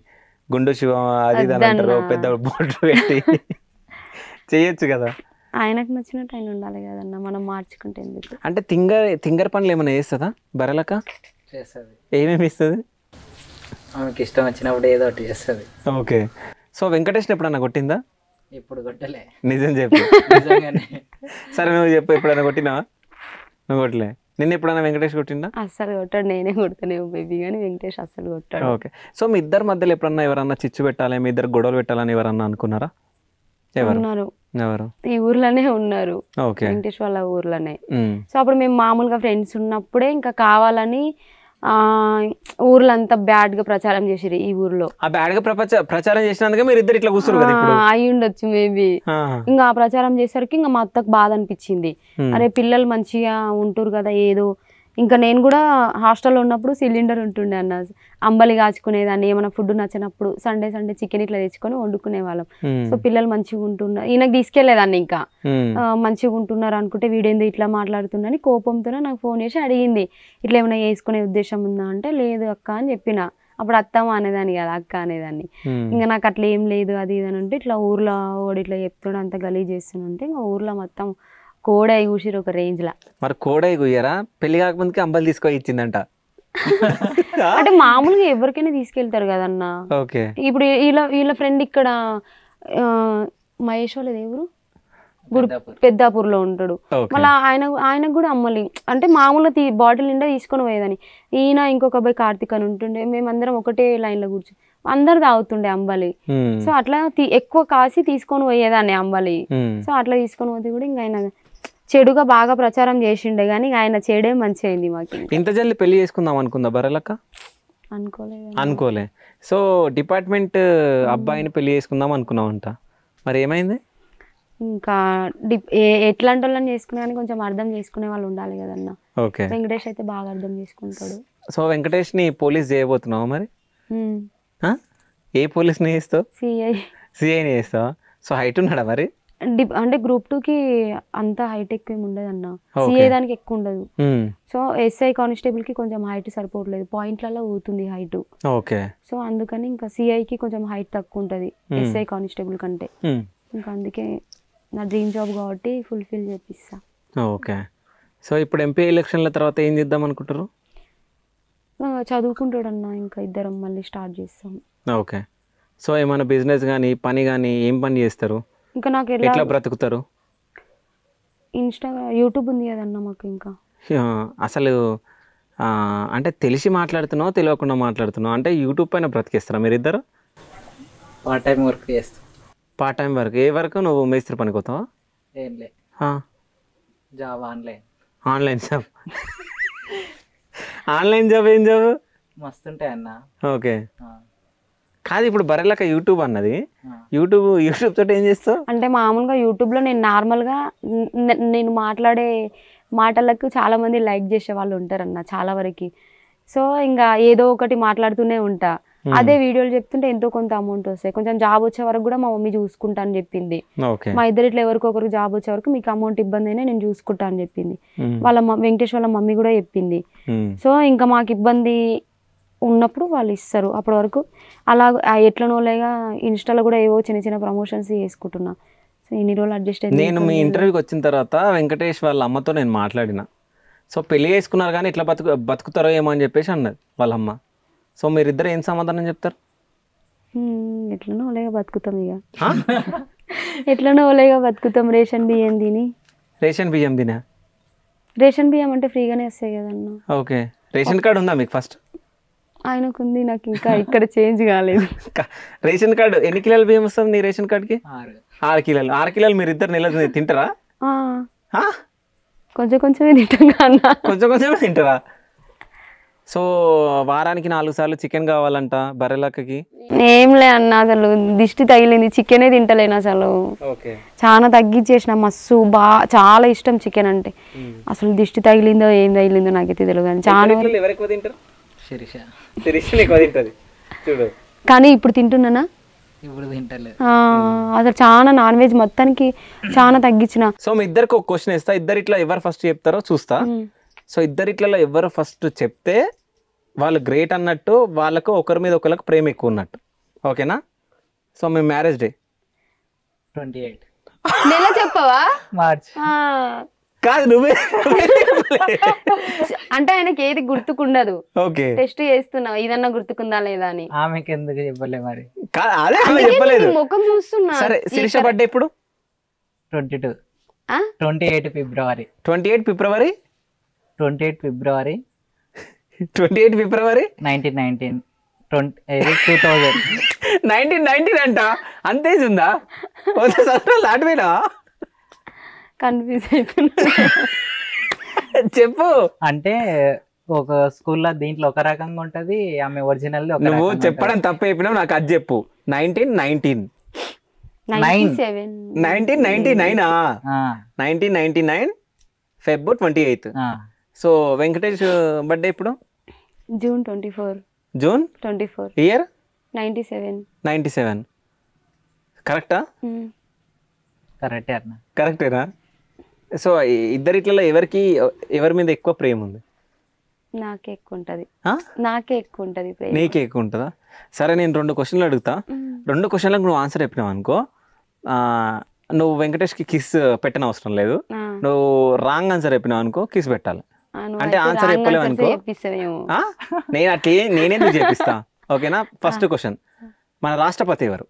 గుండు శివ అది అంటారు, పెద్ద బొట్టు పెట్టి చేయొచ్చు కదా. ఆయనకు నచ్చినట్టు ఆయన ఉండాలి కదన్న, మనం మార్చుకుంటే ఎందుకు. అంటే తింగర్ పనులు ఏమైనా చేస్తుందా బర్రెలక్క? చేస్తుంది. ఏమేమి ఇస్తుంది? ఆమెకి ఇష్టం వచ్చినప్పుడు ఏదో ఒకటి చేస్తుంది. ఓకే. సో వెంకటేష్ ఎప్పుడన్నా కొట్టిందా? ఇప్పుడు కొట్టలే. నిజం చెప్పు. సరే నువ్వు చెప్పు, ఎప్పుడైనా కొట్టినావా? నువ్వు కొట్టలే. నిన్న ఎప్పుడైనా వెంకటేష్ కొట్టిందా? అస్సలు కొట్టాడు, నేనే కొడతానే బేబీ కానీ వెంకటేష్ అస్సలు కొట్టాడు. ఓకే. సో మీ ఇద్దరి మధ్యలో ఎప్పుడన్నా ఎవరన్నా చిచ్చు పెట్టాలి, మీ ఇద్దరు గొడవలు పెట్టాలని ఎవరన్నా అనుకున్నారా? ఎవరు? ఎవరు? ఈ ఊర్లోనే ఉన్నారు, ఓకే. వెంకటేష్ వాళ్ళ ఊర్లోనే. సో అప్పుడు మేము మామూలుగా ఫ్రెండ్స్ ఉన్నప్పుడే ఇంకా కావాలని ఊర్లో అంతా బ్యాడ్ గా ప్రచారం చేసిరు ఈ ఊర్లో. ఆ బ్యాడ్ గా ప్రచారం చేసినందుకే మీరు ఇద్దరు ఇట్లా కూర్చురు కదా ఇప్పుడు. అయి ఉండొచ్చు మేబీ. ఇంకా ఆ ప్రచారం చేసరికి ఇంకా మా అత్తకు బాధ అనిపించింది, అరే పిల్లలు మంచిగా ఉంటారు కదా ఏదో. ఇంకా నేను కూడా హాస్టల్లో ఉన్నప్పుడు సిలిండర్ ఉంటుండే అన్న, అంబలి కాచుకునేదాన్ని, ఏమైనా ఫుడ్ నచ్చినప్పుడు సండే చికెన్ ఇట్లా తెచ్చుకొని వండుకునే వాళ్ళం. సో పిల్లలు మంచిగా ఉంటున్నారు, ఈయనకు తీసుకెళ్లేదాన్ని. ఇంకా మంచిగా ఉంటున్నారు అనుకుంటే వీడేందో ఇట్లా మాట్లాడుతున్నాని కోపంతో నాకు ఫోన్ చేసి అడిగింది, ఇట్లా ఏమైనా వేసుకునే ఉద్దేశం ఉందా అంటే లేదు అక్క అని చెప్పిన. అప్పుడు అత్తమ్మ అనేదాన్ని కదా, అక్క అనేదాన్ని. ఇంకా నాకు అట్లా ఏం లేదు అది ఇది అని అంటే, ఇట్లా ఊర్లో వాడు ఇట్లా చెప్తాడు అంత గలీజ్ చేస్తుంటే ఇంకా ఊర్లో మొత్తం కోడాయి కూసిరు ఒక రేంజ్ లా. మరి కోడాయి కూయారా? పెళ్లి కాకముందుకి అంబలి తీసుకొని ఇచ్చిందంట. అంటే మామూలుగా ఎవరికైనా తీసుకెళ్తారు కదన్నా. ఇప్పుడు వీళ్ళ ఫ్రెండ్ ఇక్కడ మహేష్ వాళ్ళది ఎవరు పెద్దాపూర్లో ఉంటాడు, మళ్ళీ ఆయనకు కూడా అమ్మలి అంటే మామూలుగా బాటిల్ నిండా తీసుకొని పోయేదని. ఈయన ఇంకొక అబ్బాయి కార్తీక్ అని ఉంటుండే, మేమందరం ఒకటే లైన్ లో కూర్చొని అందరు తాగుతుండే అంబలి. సో అట్లా ఎక్కువ కాసి తీసుకొని పోయేదాన్ని అంబలి. సో అట్లా తీసుకొని పోతే కూడా ఇంకా ఆయన చెడుగా బాగా ప్రచారం చేసిండే, కానీ ఆయన చెడే మంచి అయింది మాకు. ఇంత జల్ది పెళ్లి చేసుకుందాం అనుకుందా బర్రెలక్క? అనుకోలే. సో డిపార్ట్మెంట్ అబ్బాయిని పెళ్లి చేసుకుందాం అనుకున్నావంట, మరి ఏమైంది? ఇంకా ఎట్లాంటి వాళ్ళని చేసుకునే కానీ కొంచెం అర్థం చేసుకునే వాళ్ళు ఉండాలి కదన్న. వెంకటేష్ అయితే బాగా అర్థం చేసుకుంటాడు. సో వెంకటేష్ ని పోలీస్ చేయబోతున్నావా మరి? ఏ పోలీస్ ని చేస్తావు? సిఐని చేస్తావా? సో హైట్ ఉన్నాడా మరి? అంటే గ్రూప్ 2కి అంత హైట్ ఎక్కువ ఏమి ఉండదు అన్న, సిఐ దానికి ఎక్కువ ఉండదు. సో ఎస్ఐ కానిస్టేబుల్ కి కొంచెం హైట్ సరిపోవట్లేదు, పాయింట్లలో ఊతుంది హైట్. సో అందుకని ఇంకా సిఐకి కొంచెం హైట్ తక్కువ ఉంటది ఎస్ఐ కానిస్టేబుల్ కంటే. ఇంకా అందుకే నా డ్రీమ్ జాబ్ కాబట్టి ఫుల్ఫిల్ చేపిస్తా. ఓకే. సో ఇప్పుడు ఎంపీ ఎలక్షన్ల తర్వాత ఏం చేద్దాం అనుకుంటారు? చదువుకుంటాడు అన్న, ఇంకా ఇద్దరం మళ్ళీ స్టార్ట్ చేస్తాం. ఓకే. సో ఏమైనా బిజినెస్ కానీ పని కానీ ఏం పని చేస్తారు? ఇంకా నాకు ఎట్లా బ్రతుకుతారు? యూట్యూబ్ ఉంది కదన్న మాకు. ఇంకా అసలు అంటే తెలిసి మాట్లాడుతున్నావు తెలియకుండా మాట్లాడుతున్నావు అంటే యూట్యూబ్ పైన బ్రతికేస్తారా మీరిద్దరు? పార్ట్ టైం వర్క్ చేస్తాం. Part time work? ఏ వర్క్? నువ్వు మేస్త్రి పనికి పోతావా? ఏం లే, job online job. Online job ఏం జాబ్? మస్తుంటాయి అన్న. ఓకే. కాదు ఇప్పుడు బర్రెలక్క యూట్యూబ్ అన్నది, యూట్యూబ్ తోటి ఏం చేస్తావు? అంటే మామూలుగా యూట్యూబ్లో నేను నార్మల్గా నేను మాట్లాడే మాటలకు చాలా మంది లైక్ చేసే వాళ్ళు ఉంటారన్న చాలా వరకు. సో ఇంకా ఏదో ఒకటి మాట్లాడుతూనే ఉంటా, అదే వీడియోలు చెప్తుంటే ఎంతో కొంత అమౌంట్ వస్తాయి. కొంచెం జాబ్ వచ్చే వరకు కూడా మా మమ్మీ చూసుకుంటా అని చెప్పింది. మా ఇద్దరు ఇట్లా ఎవరికొకరికి జాబ్ వచ్చే వరకు మీకు అమౌంట్ ఇబ్బంది అయినా నేను చూసుకుంటా అని చెప్పింది. వాళ్ళ వెంకటేష్ వాళ్ళ మమ్మీ కూడా చెప్పింది. సో ఇంకా మాకు ఇబ్బంది ఉన్నప్పుడు వాళ్ళు ఇస్తారు, అప్పటి వరకు అలా ఎట్లనోలేగా ఇన్స్టాలో కూడా ఏవో చిన్న చిన్న ప్రమోషన్స్ చేసుకుంటున్నా. సో ఇన్ని రోజులు అడ్జస్ట్ అయ్యి. నేను మీ ఇంటర్వ్యూకి వచ్చిన తర్వాత వెంకటేష్ వాళ్ళ అమ్మతో నేను మాట్లాడిన. సో పెళ్లి చేసుకున్నారు కానీ ఇట్లా బతుకుతారో ఏమో అని చెప్పేసి అన్నది వాళ్ళ అమ్మ. సో మీరిద్దరు ఏం సమాధానం చెప్తారు? ఎట్లనో ఓలేగా బతుకుతాం, ఇక ఎట్లనో ఓలేగా బతుకుతాం. రేషన్ బియ్యం తిని. రేషన్ బియ్యం తినా? రేషన్ బియ్యం అంటే ఫ్రీగానే వస్తాయి కదన్న. ఓకే. రేషన్ కార్డు ఉందా మీకు? ఫస్ట్ ఆయనకు ఉంది, నాకు ఇంకా ఇక్కడ చేంజ్ కాలేదు. రేషన్ కార్డు ఎన్ని కిలోల బియ్యం వస్తుంది నీ రేషన్ కార్డుకి? 6 కిలోలు. 6 కిలోలు మీరు ఇద్దరు నెల తింటారా? కొంచెం కొంచెమే తింటాం అన్న. కొంచెం కొంచెమే తింటారా? సో వారానికి 4 సార్లు చికెన్ కావాలంట బర్రెలక్కకి. ఏం లే అన్న, అసలు దిష్టి తగిలింది, చికెనే తింటలేను అసలు. చాలా తగ్గించేసిన, మస్తు చాలా ఇష్టం చికెన్ అంటే. అసలు దిష్టి తగిలిందో ఏం తగిలిందో నాకైతే తెలియదు కానీ చాలా. కానీ ఇప్పుడు తింటున్నానా? అసలు చాలా నాన్ వెజ్ మొత్తానికి చాలా తగ్గించిన. సో మీ ఇద్దరికి ఒక క్వశ్చన్ ఇస్తా, ఇద్దరు ఇట్లా ఎవరు ఫస్ట్ చెప్తారో చూస్తా. సో ఇద్దరిట్లలో ఎవరు ఫస్ట్ చెప్తే వాళ్ళు గ్రేట్ అన్నట్టు, వాళ్ళకు ఒకరి మీద ఒకరికి ప్రేమ ఎక్కువ ఉన్నట్టు. ఓకేనా? సో మీ మ్యారేజ్ డే 28 నెల చెప్పవా? మార్చ్. కాదు నువ్వే అంటే ఆయనకి ఏది గుర్తుకుండదు. ఓకే. టెస్ట్ చేస్తున్నావు ఇదన్నా గుర్తుకుందా లేదా అని. ఆమెకి ఎందుకు చెప్పలే మరి? అదే ఆమె చెప్పలేదు. ముఖం చూస్తున్నా. సరే శిరీష బర్త్డే ఇప్పుడు 28 ఫిబ్రవరి. 28 ఫిబ్రవరి 28 ఫిబ్రవరి 28 ఫిబ్రవరి 1919 2000. 1919 అంట, అంత ఏజ్ ఉందా? 100 సంవత్సరాలు దాటిపోయినా? కన్ఫ్యూజ్ అయిపోయినా. చెప్పు. అంటే ఒక స్కూల్లో దీంట్లో ఒక రకంగా ఉంటది, ఆమె ఒరిజినల్ నువ్వు చెప్పడం తప్ప చెప్పినావు, నాకు అది చెప్పు. 1919 97. 1999 1999 Feb 28. సో వెంకటేష్ బర్త్డే ఇప్పుడు June 24. జూన్ 24. ఇయర్ 97. 97. కరెక్టా? కరెక్టే అన్న. కరెక్టేనా? సో ఇద్దరిట్లలో ఎవరి మీద ఎక్కువ ప్రేమ ఉంది? నాకే ఎక్కువ ఉంటది. ఆ? నాకే ఎక్కువ ఉంటది ప్రేమ. నీకే ఎక్కువ ఉంటుందా? సరే, నేను 2 క్వశ్చన్లు అడుగుతా. 2 క్వశ్చన్లకు నువ్వు ఆన్సర్ చెప్పినావు అనుకో, నువ్వు వెంకటేష్కి కిస్ పెట్టిన అవసరం లేదు. నువ్వు రాంగ్ ఆన్సర్ చెప్పినావు అనుకో, కిస్ పెట్టాలి. అంటే ఆన్సర్ చెప్పలేవు అనుకో, నేనెందుకు చేపిస్తా? ఓకేనా? ఫస్ట్ క్వశ్చన్, మన రాష్ట్రపతి ఎవరు?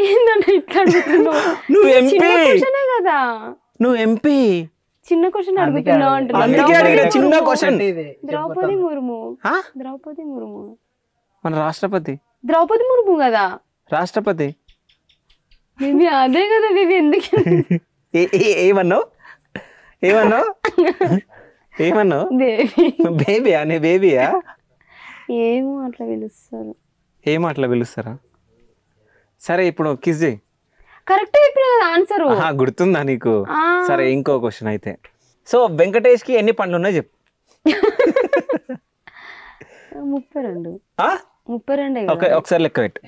ఏంటంటే ఇట్లా అడుగుతున్నావు? నువ్వు ఎంపీ కదా, నువ్వు ఎంపీ. చిన్న క్వశ్చన్ అడుగుతున్నావు అందుకే అడిగిన చిన్న క్వశ్చన్. ద్రౌపది ముర్ము. ద్రౌపది ముర్ము మన రాష్ట్రపతి. ద్రౌపది ముర్ము కదా రాష్ట్రపతి. బేబీ అదే కదా బేబీ, ఎందుకు ఏమన్నావు? బేబీయా? నీ బేబీయా? ఏమో అట్లా పిలుస్తారు. ఏమో అట్లా పిలుస్తారా? సరే, ఇప్పుడు కిస్ చేయి. కరెక్ట్ చెప్పిన కదా ఆన్సర్. గుర్తుందా నీకు? సరే, ఇంకో క్వశ్చన్ అయితే. సో వెంకటేష్ కి ఎన్ని పండ్లు ఉన్నాయి చెప్పు. 32. 32? 32. ఒకసారి లెక్క పెట్టు.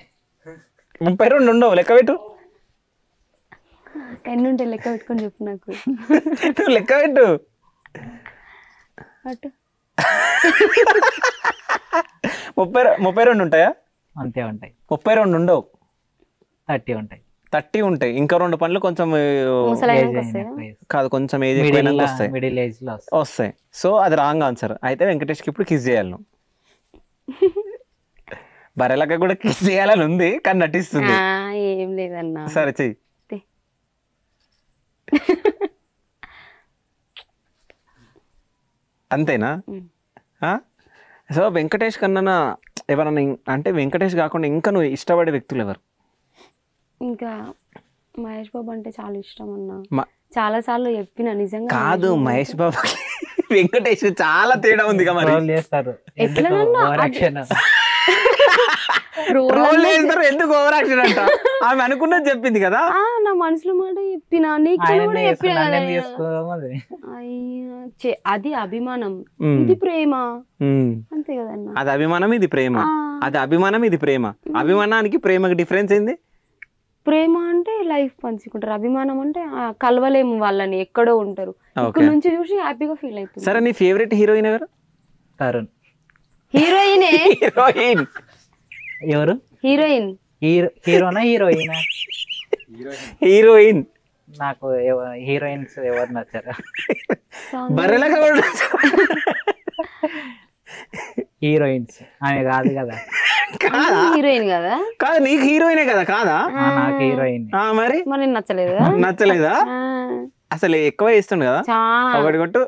32 ఉండవు, లెక్క పెట్టు. ఎన్ని ఉంటాయి లెక్క పెట్టుకొని చెప్పు నాకు. నువ్వు లెక్క పెట్టు. అటు 32 ఉంటాయా? అంతే ఉంటాయి. 32 ఉండవు, 30 ఉంటాయి. 30 ఉంటాయి. ఇంకా 2 పండ్లు కొంచెం కాదు, కొంచెం ఏజ్ వస్తాయి, మిడిల్ ఏజ్ లో వస్తాయి. సో అది రాంగ్ ఆన్సర్. అయితే వెంకటేష్కి ఇప్పుడు కిస్ చేయాలి నువ్వు. బరెలక కూడా కిస్ చేయాలని ఉంది, కానీ నటిస్తుంది. ఏం లేదన్నా. సరే చెయ్యి. అంతేనా? సో వెంకటేష్ కన్నా ఎవరన్నా, అంటే వెంకటేష్ కాకుండా ఇంకా నువ్వు ఇష్టపడే వ్యక్తులు ఎవరు? ఇంకా మహేష్ బాబు అంటే చాలా ఇష్టం అన్న. చాలా సార్లు చెప్పిన. నిజంగా కాదు, మహేష్ బాబు వెంకటేష్ చాలా తేడా ఉంది కదా. ఎందుకు ఓవర్ యాక్షన్ అంట? ఆమె అనుకున్నది చెప్పింది కదా. నా మనసులో మాట చెప్పిన, నీకు కూడా చెప్పిన. అది అభిమానం, ఇది ప్రేమ, అంతే కదన్నా. అది అభిమానం, ఇది ప్రేమ. అది అభిమానం, ఇది ప్రేమ. అభిమానానికి ప్రేమకి డిఫరెన్స్ ఏంది? ప్రేమ అంటే లైఫ్ పంచుకుంటారు, అభిమానం అంటే కలవలేము వాళ్ళని, ఎక్కడో ఉంటారు. ఇక్కడ నుంచి చూసి హ్యాపీగా ఫీల్ అవుతుంది. సరే, నీ ఫేవరెట్ హీరోయిన్ ఎవరు? తరుణ్. హీరోయిన్. ఎవరు? హీరోయిన్. హీరోనా హీరోయినా? హీరోయిన్. నాకు హీరోయిన్స్ ఎవరు నచ్చారు? బర్రెలగా హీరోయిన్స్ ఆమె కాదు కదా. హీరోయిన్ కదా? కాదు, నీకు హీరోయినే కదా? కాదా? నాకు హీరోయిన్. మరి మరి నచ్చలేదా? నచ్చలేదా? అసలు ఎక్కువ ఇస్తుండు కదా. ఒకటి కొట్టు.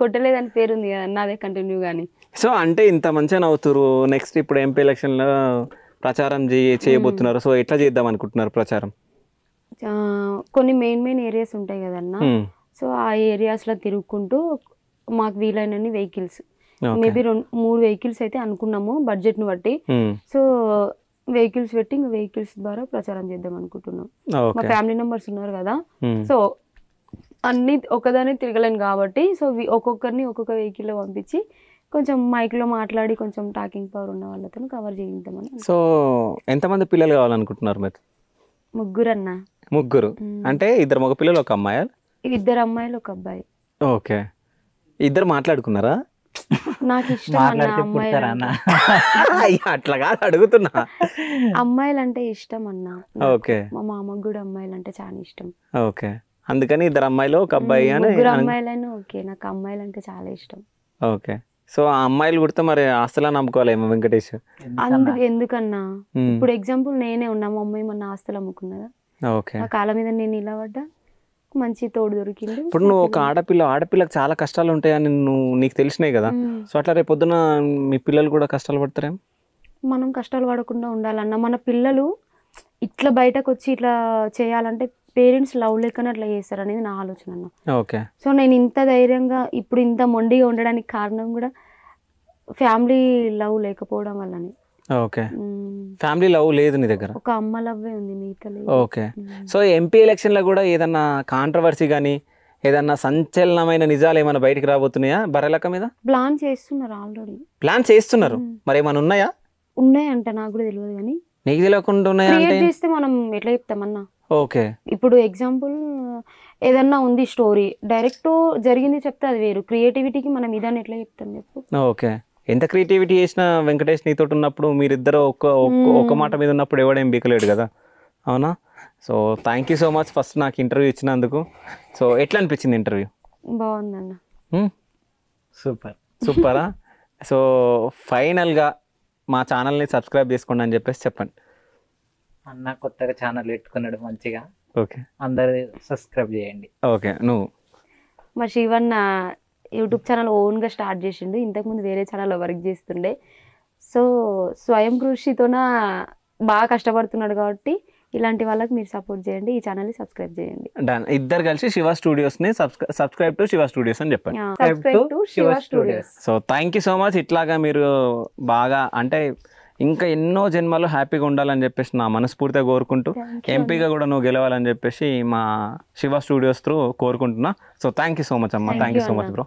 కొట్టలేదని పేరుంది కదా, నాదే కంటిన్యూ గానీ. సో అంటే ఇంత మంచిగా నవ్వుతురు. నెక్స్ట్ ఇప్పుడు ఎంపీ ఎలక్షన్ లో ప్రచారం చేయబోతున్నారు. సో ఎట్లా చేద్దాం అనుకుంటున్నారు ప్రచారం? కొన్ని మెయిన్ ఏరియాస్ ఉంటాయి కదన్నా. సో ఆ ఏరియాస్ లో తిరుగుకుంటూ మాకు వీలైనన్ని వెహికల్స్, మేబీ 3 వెహికల్స్ అయితే అనుకున్నాము బడ్జెట్ ను బట్టి. సో వెహికల్స్ పెట్టి ఇంకా వెహికల్స్ ద్వారా ప్రచారం చేద్దాం అనుకుంటున్నాం. మా ఫ్యామిలీ మెంబర్స్ ఉన్నారు కదా, సో అన్ని ఒకదాన్ని తిరగలేను కాబట్టి సో ఒక్కొక్కరిని ఒక్కొక్క వెహికల్ లో పంపించి కొంచెం మైక్ లో మాట్లాడి కొంచెం టాకింగ్ పవర్ ఉన్న వాళ్ళతో కవర్ చేయిద్దామని. సో ఎంతమంది పిల్లలు కావాలనుకుంటున్నారు మీరు? 3 అన్న. 3 అంటే 2 మగ పిల్లలు, 1 అమ్మాయి? 2 అమ్మాయిలు, 1 అబ్బాయి. ఓకే, 2 మాట్లాడుకున్నారా? నాకు ఇష్టం అట్లా కాదు అడుగుతున్నా. అమ్మాయిలు అంటే ఇష్టం అన్న. ఓకే, మా మామకు కూడా అమ్మాయిలు అంటే చాలా ఇష్టం. ఓకే, అందుకని 2 అమ్మాయిలు, 1 అబ్బాయి అని. 3 అమ్మాయిలను ఓకే, నాకు అమ్మాయిలు అంటే చాలా ఇష్టం. ఓకే, సో ఆ అమ్మాయిలు కుడితే మరి ఆస్తులా నమ్ముకోవాలేమో వెంకటేష్? ఎందుకన్నా, ఇప్పుడు ఎగ్జాంపుల్ నేనే ఉన్నా, మా అమ్మాయి మొన్న ఆస్తులు అమ్ముకున్నదా? ఓకే, మా కాళ్ళ మీద నేను నిలబడ్డా, మంచి తోడు దొరికింది. ఇప్పుడు నువ్వు ఒక ఆడపిల్లకు చాలా కష్టాలు ఉంటాయని నీకు తెలిసినాయి కదా, సో అట్లా రేపు పొద్దున మీ పిల్లలు కూడా కష్టాలు పడతారేం? మనం కష్టాలు పడకుండా ఉండాలన్న, మన పిల్లలు ఇట్లా బయటకు వచ్చి ఇట్లా చేయాలంటే పేరెంట్స్ లవ్ లేకనే అట్లా చేస్తారు అనేది నా ఆలోచన అన్న. ఓకే. సో నేను ఇంత ధైర్యంగా ఇప్పుడు ఇంత మొండిగా ఉండడానికి కారణం కూడా ఫ్యామిలీ లవ్ లేకపోవడం వల్లనే. ఓకే. ఫ్యామిలీ లవ్ లేదు నీ దగ్గర? ఒక అమ్మ లవ్వే ఉంది, మిగతా లేదు. ఓకే. సో ఎంపీ ఎలక్షన్లో కూడా ఏదన్నా కాంట్రవర్సీ కానీ ఏదన్నా సంచలనమైన నిజాలు ఏమైనా బయటికి రాబోతున్నాయా బర్రెలక్క మీద? ప్లాన్ చేస్తున్నారు ఆల్రెడీ. ప్లాన్ చేస్తున్నారు, మరి ఏమైనా ఉన్నాయా? ఉన్నాయంట, నాకు కూడా తెలియదు కానీ. నీకు తెలియకుండా ఉన్నాయా అంటే చేస్తే మనం ఎట్లా చెప్తామన్నా? ఓకే. ఇప్పుడు ఎగ్జాంపుల్ ఏదన్నా ఉంది స్టోరీ, డైరెక్ట్ జరిగింది చెప్తే అది వేరు, క్రియేటివిటీకి మనం ఇదాన్ని ఎట్లా చెప్తాం చెప్పు? ఓకే. ఎంత క్రియేటివిటీ చేసినా వెంకటేష్ నీతో ఉన్నప్పుడు మీరిద్దరు ఒక మాట మీద ఉన్నప్పుడు ఎవడేం బీకలేడు కదా, అవునా? So thank you so much first నాకు ఇంటర్వ్యూ ఇచ్చినందుకు. సో ఎట్లా అనిపించింది ఇంటర్వ్యూ? బాగుందన్న. సూపరా? సో ఫైనల్గా మా ఛానల్ని సబ్స్క్రైబ్ చేసుకోండి అని చెప్పేసి చెప్పండి. అన్న కొత్తగా ఛానల్ పెట్టుకున్నాడు మంచిగా, ఓకే, అందరు సబ్స్క్రైబ్ చేయండి. ఓకే. నువ్వు? మా శివన్న యూట్యూబ్ ఛానల్ ఓన్గా స్టార్ట్ చేసిండు, ఇంతకుముందు వేరే ఛానల్లో వర్క్ చేస్తుండే. సో స్వయం కృషితోన బాగా కష్టపడుతున్నాడు కాబట్టి ఇలాంటి వాళ్ళకి మీరు సపోర్ట్ చేయండి, ఈ ఛానల్ని సబ్స్క్రైబ్ చేయండి. డన్. ఇద్దరు కలిసి శివ స్టూడియోస్ని సబ్స్క్రైబ్ టు శివ స్టూడియోస్ అని చెప్పండి. Subscribe to Shiva studios. So thank you so much. ఇట్లాగా మీరు బాగా అంటే ఇంకా ఎన్నో జన్మలు హ్యాపీగా ఉండాలని చెప్పేసి నా మనస్ఫూర్తిగా కోరుకుంటూ, ఎంపీగా కూడా నువ్వు గెలవాలని చెప్పేసి మా శివ స్టూడియోస్ త్రూ కోరుకుంటున్నా. So thank you so much అమ్మ. Thank you so much bro.